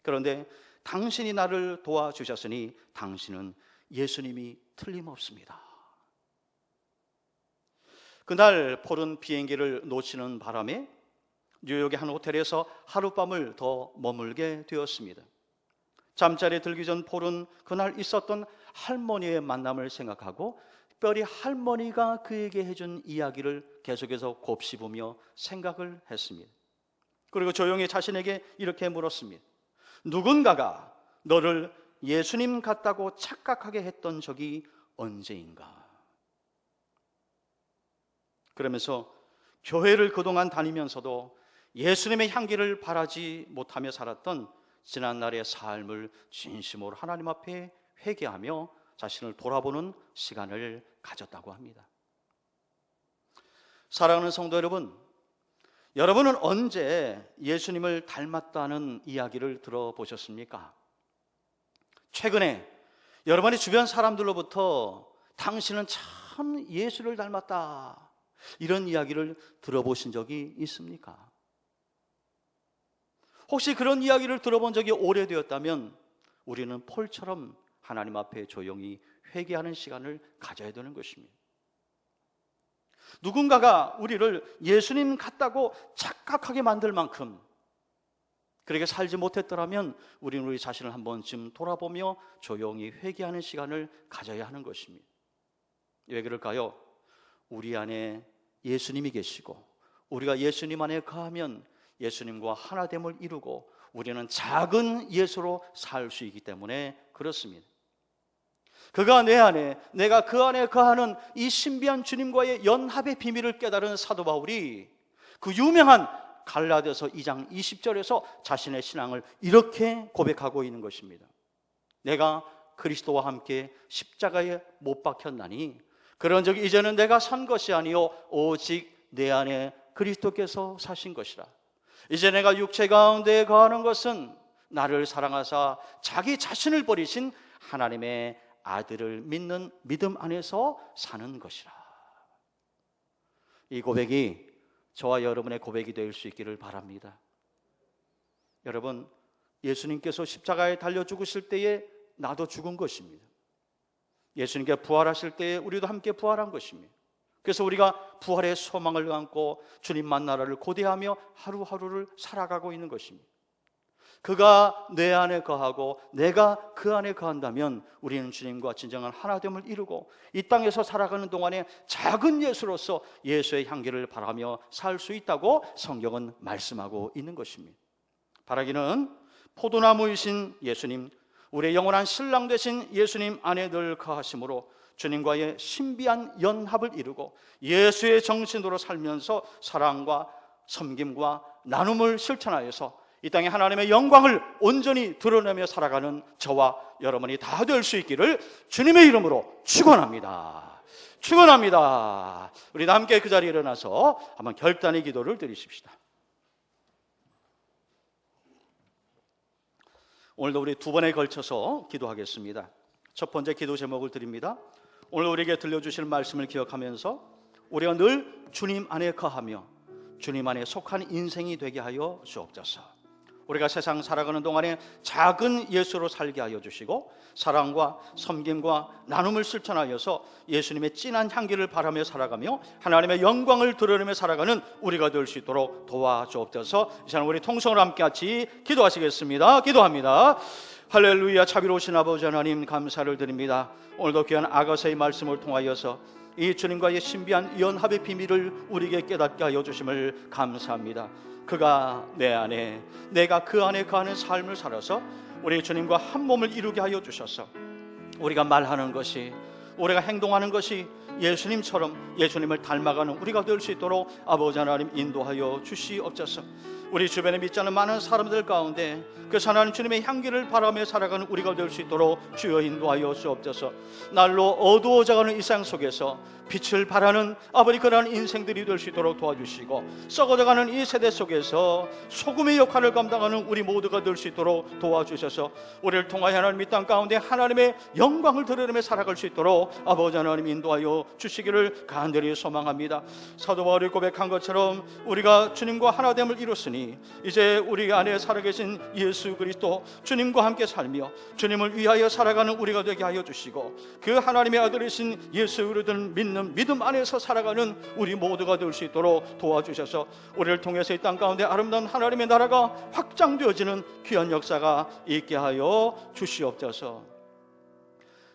그런데 당신이 나를 도와주셨으니 당신은 예수님이 틀림없습니다. 그날 폴은 비행기를 놓치는 바람에 뉴욕의 한 호텔에서 하룻밤을 더 머물게 되었습니다. 잠자리에 들기 전 폴은 그날 있었던 할머니의 만남을 생각하고 특별히 할머니가 그에게 해준 이야기를 계속해서 곱씹으며 생각을 했습니다. 그리고 조용히 자신에게 이렇게 물었습니다. 누군가가 너를 예수님 같다고 착각하게 했던 적이 언제인가? 그러면서 교회를 그동안 다니면서도 예수님의 향기를 바라지 못하며 살았던 지난날의 삶을 진심으로 하나님 앞에 회개하며 자신을 돌아보는 시간을 가졌다고 합니다. 사랑하는 성도 여러분, 여러분은 언제 예수님을 닮았다는 이야기를 들어보셨습니까? 최근에 여러분의 주변 사람들로부터 당신은 참 예수를 닮았다, 이런 이야기를 들어보신 적이 있습니까? 혹시 그런 이야기를 들어본 적이 오래되었다면 우리는 폴처럼 하나님 앞에 조용히 회개하는 시간을 가져야 되는 것입니다. 누군가가 우리를 예수님 같다고 착각하게 만들 만큼 그렇게 살지 못했더라면 우리는 우리 자신을 한 번쯤 돌아보며 조용히 회개하는 시간을 가져야 하는 것입니다. 왜 그럴까요? 우리 안에 예수님이 계시고 우리가 예수님 안에 거하면 예수님과 하나됨을 이루고 우리는 작은 예수로 살 수 있기 때문에 그렇습니다. 그가 내 안에, 내가 그 안에 거하는 이 신비한 주님과의 연합의 비밀을 깨달은 사도 바울이 그 유명한 갈라디아서 2장 20절에서 자신의 신앙을 이렇게 고백하고 있는 것입니다. 내가 그리스도와 함께 십자가에 못 박혔나니 그런즉 이제는 내가 산 것이 아니요 오직 내 안에 그리스도께서 사신 것이라. 이제 내가 육체 가운데 거하는 것은 나를 사랑하사 자기 자신을 버리신 하나님의 아들을 믿는 믿음 안에서 사는 것이라. 이 고백이 저와 여러분의 고백이 될 수 있기를 바랍니다. 여러분, 예수님께서 십자가에 달려 죽으실 때에 나도 죽은 것입니다. 예수님께 부활하실 때에 우리도 함께 부활한 것입니다. 그래서 우리가 부활의 소망을 안고 주님 만나라를 고대하며 하루하루를 살아가고 있는 것입니다. 그가 내 안에 거하고 내가 그 안에 거한다면 우리는 주님과 진정한 하나됨을 이루고 이 땅에서 살아가는 동안에 작은 예수로서 예수의 향기를 바라며 살 수 있다고 성경은 말씀하고 있는 것입니다. 바라기는 포도나무이신 예수님, 우리의 영원한 신랑 되신 예수님 안에 늘 거하심으로 주님과의 신비한 연합을 이루고 예수의 정신으로 살면서 사랑과 섬김과 나눔을 실천하여서 이 땅에 하나님의 영광을 온전히 드러내며 살아가는 저와 여러분이 다 될 수 있기를 주님의 이름으로 축원합니다. 축원합니다. 우리 다 함께 그 자리에 일어나서 한번 결단의 기도를 드리십시다. 오늘도 우리 두 번에 걸쳐서 기도하겠습니다. 첫 번째 기도 제목을 드립니다. 오늘 우리에게 들려주실 말씀을 기억하면서 우리가 늘 주님 안에 거하며 주님 안에 속한 인생이 되게 하여 주옵소서. 우리가 세상 살아가는 동안에 작은 예수로 살게 하여 주시고 사랑과 섬김과 나눔을 실천하여서 예수님의 진한 향기를 바라며 살아가며 하나님의 영광을 드러내며 살아가는 우리가 될 수 있도록 도와주옵소서. 이 시간 우리 통성으로 함께 같이 기도하시겠습니다. 기도합니다. 할렐루야. 자비로우신 아버지 하나님 감사를 드립니다. 오늘도 귀한 아가서의 말씀을 통하여서 이 주님과의 신비한 연합의 비밀을 우리에게 깨닫게 하여 주심을 감사합니다. 그가 내 안에, 내가 그 안에 거하는 삶을 살아서 우리 주님과 한 몸을 이루게 하여 주셔서 우리가 말하는 것이, 우리가 행동하는 것이 예수님처럼 예수님을 닮아가는 우리가 될 수 있도록 아버지 하나님 인도하여 주시옵소서. 우리 주변에 믿지 않는 많은 사람들 가운데 그 하나님 주님의 향기를 바라며 살아가는 우리가 될 수 있도록 주여 인도하여 주옵소서. 날로 어두워져가는 이 세상 속에서 빛을 발하는 아버지 그러한 인생들이 될 수 있도록 도와주시고, 썩어져가는 이 세대 속에서 소금의 역할을 감당하는 우리 모두가 될 수 있도록 도와주셔서 우리를 통하여 하나님 이 땅 가운데 하나님의 영광을 드러내며 살아갈 수 있도록 아버지 하나님 인도하여 주시기를 간절히 소망합니다. 사도 바울이 고백한 것처럼 우리가 주님과 하나됨을 이뤘으니 이제 우리 안에 살아계신 예수 그리스도 주님과 함께 살며 주님을 위하여 살아가는 우리가 되게 하여 주시고, 그 하나님의 아들이신 예수 그리스도를 믿는 믿음 안에서 살아가는 우리 모두가 될 수 있도록 도와주셔서 우리를 통해서 이 땅 가운데 아름다운 하나님의 나라가 확장되어지는 귀한 역사가 있게 하여 주시옵소서.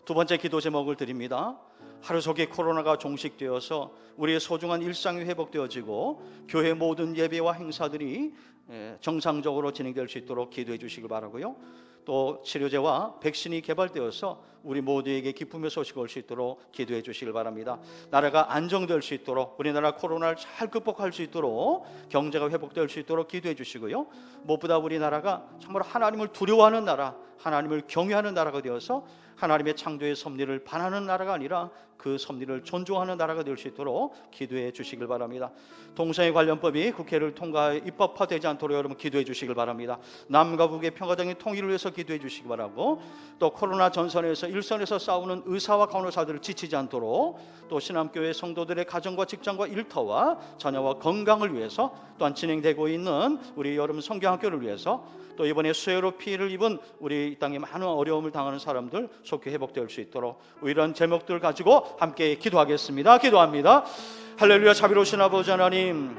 두 번째 기도 제목을 드립니다. 하루 속에 코로나가 종식되어서 우리의 소중한 일상이 회복되어지고 교회 모든 예배와 행사들이 정상적으로 진행될 수 있도록 기도해 주시길 바라고요. 또 치료제와 백신이 개발되어서 우리 모두에게 기쁨의 소식을 올 수 있도록 기도해 주시길 바랍니다. 나라가 안정될 수 있도록, 우리나라 코로나를 잘 극복할 수 있도록, 경제가 회복될 수 있도록 기도해 주시고요. 무엇보다 우리나라가 정말 하나님을 두려워하는 나라, 하나님을 경외하는 나라가 되어서 하나님의 창조의 섭리를 반하는 나라가 아니라 그 섭리를 존중하는 나라가 될 수 있도록 기도해 주시길 바랍니다. 동성애 관련법이 국회를 통과해 입법화되지 않도록 여러분 기도해 주시길 바랍니다. 남과 북의 평화적인 통일을 위해서 기도해 주시기 바라고, 또 코로나 전선에서 일선에서 싸우는 의사와 간호사들을 지치지 않도록, 또 신암교회 성도들의 가정과 직장과 일터와 자녀와 건강을 위해서, 또한 진행되고 있는 우리 여름 성경학교를 위해서, 또 이번에 수해로 피해를 입은 우리 이 땅에 많은 어려움을 당하는 사람들 속히 회복될 수 있도록 이런 제목들 가지고 함께 기도하겠습니다. 기도합니다. 할렐루야. 자비로우신 아버지 하나님,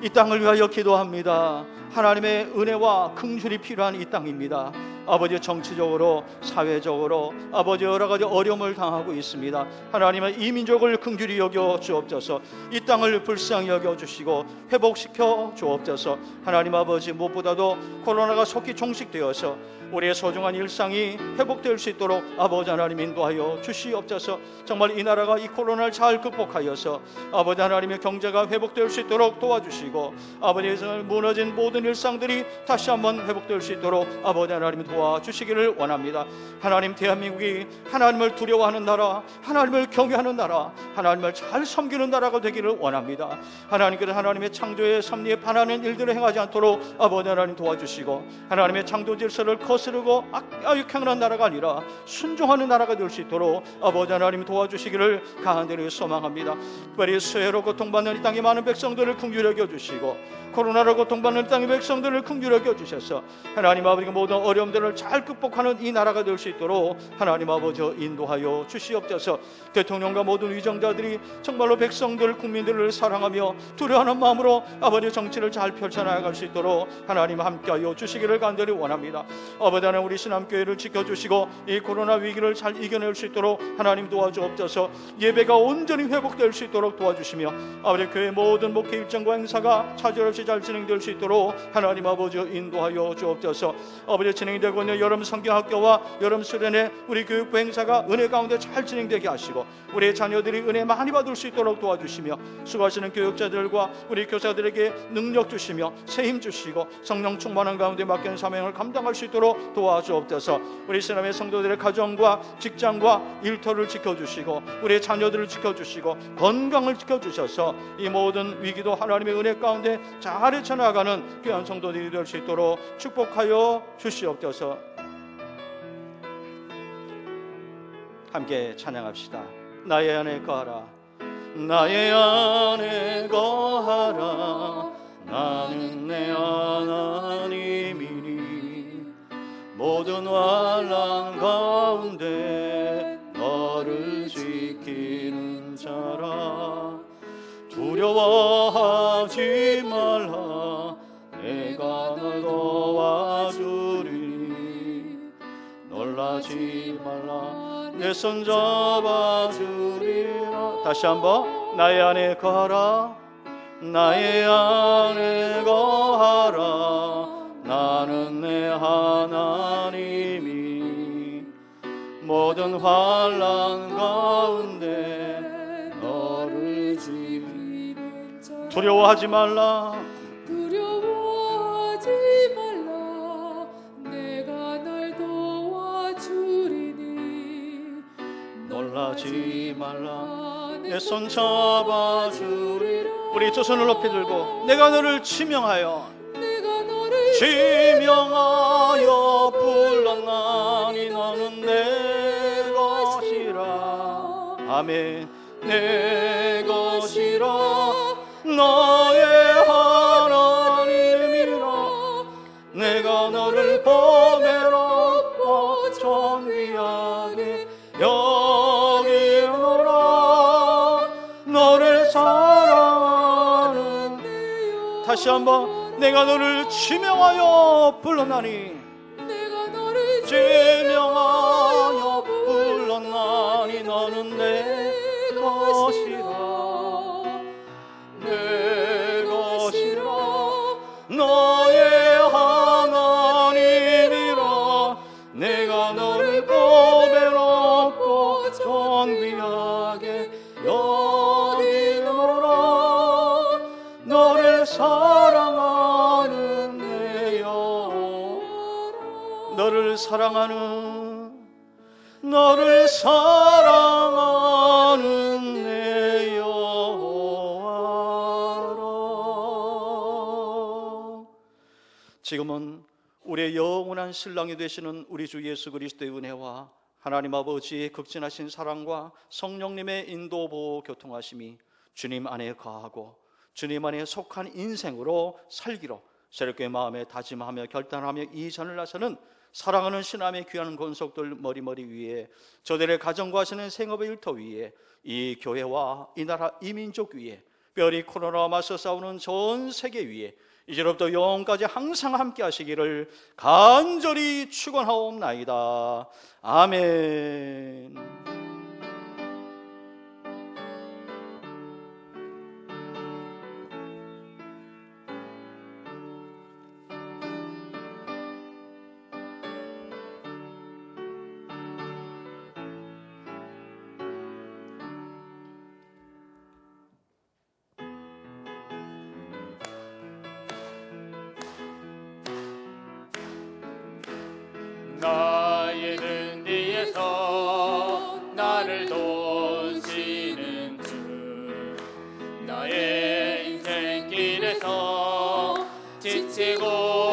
이 땅을 위하여 기도합니다. 하나님의 은혜와 긍휼이 필요한 이 땅입니다. 아버지, 정치적으로 사회적으로 아버지 여러 가지 어려움을 당하고 있습니다. 하나님은 이 민족을 긍휼히 여겨 주옵소서. 이 땅을 불쌍히 여겨 주시고 회복시켜 주옵소서. 하나님 아버지, 무엇보다도 코로나가 속히 종식되어서 우리의 소중한 일상이 회복될 수 있도록 아버지 하나님 인도하여 주시옵소서. 정말 이 나라가 이 코로나를 잘 극복하여서 아버지 하나님의 경제가 회복될 수 있도록 도와주시고, 아버지에서 무너진 모든 일상들이 다시 한번 회복될 수 있도록 아버지 하나님 도와주시기를 원합니다. 하나님, 대한민국이 하나님을 두려워하는 나라, 하나님을 경외하는 나라, 하나님을 잘 섬기는 나라가 되기를 원합니다. 하나님께서 하나님의 창조의 섭리에 반하는 일들을 행하지 않도록 아버지 하나님 도와주시고, 하나님의 창조 질서를 거스르고 악행하는 나라가 아니라 순종하는 나라가 될 수 있도록 아버지 하나님 도와주시기를 간절히 소망합니다. 특별히 수해로 고통받는 이 땅의 많은 백성들을 긍휼히 여겨주시고, 코로나로 고통받는 이 땅의 백성들을 긍휼히 여겨주셔서 하나님 아버지 모든 어려움들을 잘 극복하는 이 나라가 될 수 있도록 하나님 아버지 인도하여 주시옵소서. 대통령과 모든 위정자들이 정말로 백성들, 국민들을 사랑하며 두려워하는 마음으로 아버지 정치를 잘 펼쳐나갈 수 있도록 하나님 함께하여 주시기를 간절히 원합니다. 아버지 하나님, 우리 신암교회를 지켜주시고 이 코로나 위기를 잘 이겨낼 수 있도록 하나님 도와주옵소서. 예배가 온전히 회복될 수 있도록 도와주시며 아버지 교회 모든 목회 일정과 행사가 차질 없이 잘 진행될 수 있도록 하나님 아버지 인도하여 주옵소서. 아버지 진행되고 열리고 있는 여름 성경학교와 여름 수련회 우리 교육부 행사가 은혜 가운데 잘 진행되게 하시고 우리의 자녀들이 은혜 많이 받을 수 있도록 도와주시며 수고하시는 교육자들과 우리 교사들에게 능력 주시며 세힘 주시고 성령 충만한 가운데 맡겨진 사명을 감당할 수 있도록 도와주옵소서. 우리 이스라엘 성도들의 가정과 직장과 일터를 지켜주시고 우리의 자녀들을 지켜주시고 건강을 지켜주셔서 이 모든 위기도 하나님의 은혜 가운데 잘 헤쳐나가는 귀한 성도들이 될 수 있도록 축복하여 주시옵소서. 함께 찬양합시다. 나의 안에 거하라, 나의 안에 거하라. 나는 내 하나님이니 모든 환난 가운데 너를 지키는 자라. 두려워하지 말라, 내가 널 도와주리니. 놀라지 말라, 내 손 잡아주리라. 다시 한번. 나의 안에 거하라, 나의 안에 거하라. 나는 내 하나님이 모든 환난 가운데 너를 지키는 자. 두려워하지 말라, 두려워하지 말라, 내가 널 도와주리니. 놀라지 말라, 내 손 잡아주리라. 우리 두 손을 높이 들고 내가 너를 지명하여 지명하여 불렀나니 너는 내 것이라. 아멘. 내 것이라, 너의 하나님이라. 내가 너를 보배롭고 존귀하게 여기노라. 너를 사랑하는. 다시 한번. 내가 너를 지명하여 불렀나니, 내가 너를 지명하여 불렀나니 너는 내 것이라. 내 것이라, 너의 하나님이라. 내가 너를 보배롭고 존귀하게 여기노라. 너를 사랑하는 내 영, 너를 사랑하는, 너를 사랑하는 내 여호와라. 지금은 우리의 영원한 신랑이 되시는 우리 주 예수 그리스도의 은혜와 하나님 아버지의 극진하신 사랑과 성령님의 인도 보호 교통하심이 주님 안에 거하고 주님 안에 속한 인생으로 살기로 새롭게 마음에 다짐하며 결단하며 이 전을 나서는 사랑하는 신함의 귀한 권속들 머리머리 위에, 저들의 가정과 하시는 생업의 일터 위에, 이 교회와 이 나라 이 민족 위에, 뼈리 코로나와 맞서 싸우는 전 세계 위에 이제로부터 영원까지 항상 함께 하시기를 간절히 축원하옵나이다. 아멘. 나의 등 뒤에서 나를 도우시는 주, 나의 인생길에서 지치고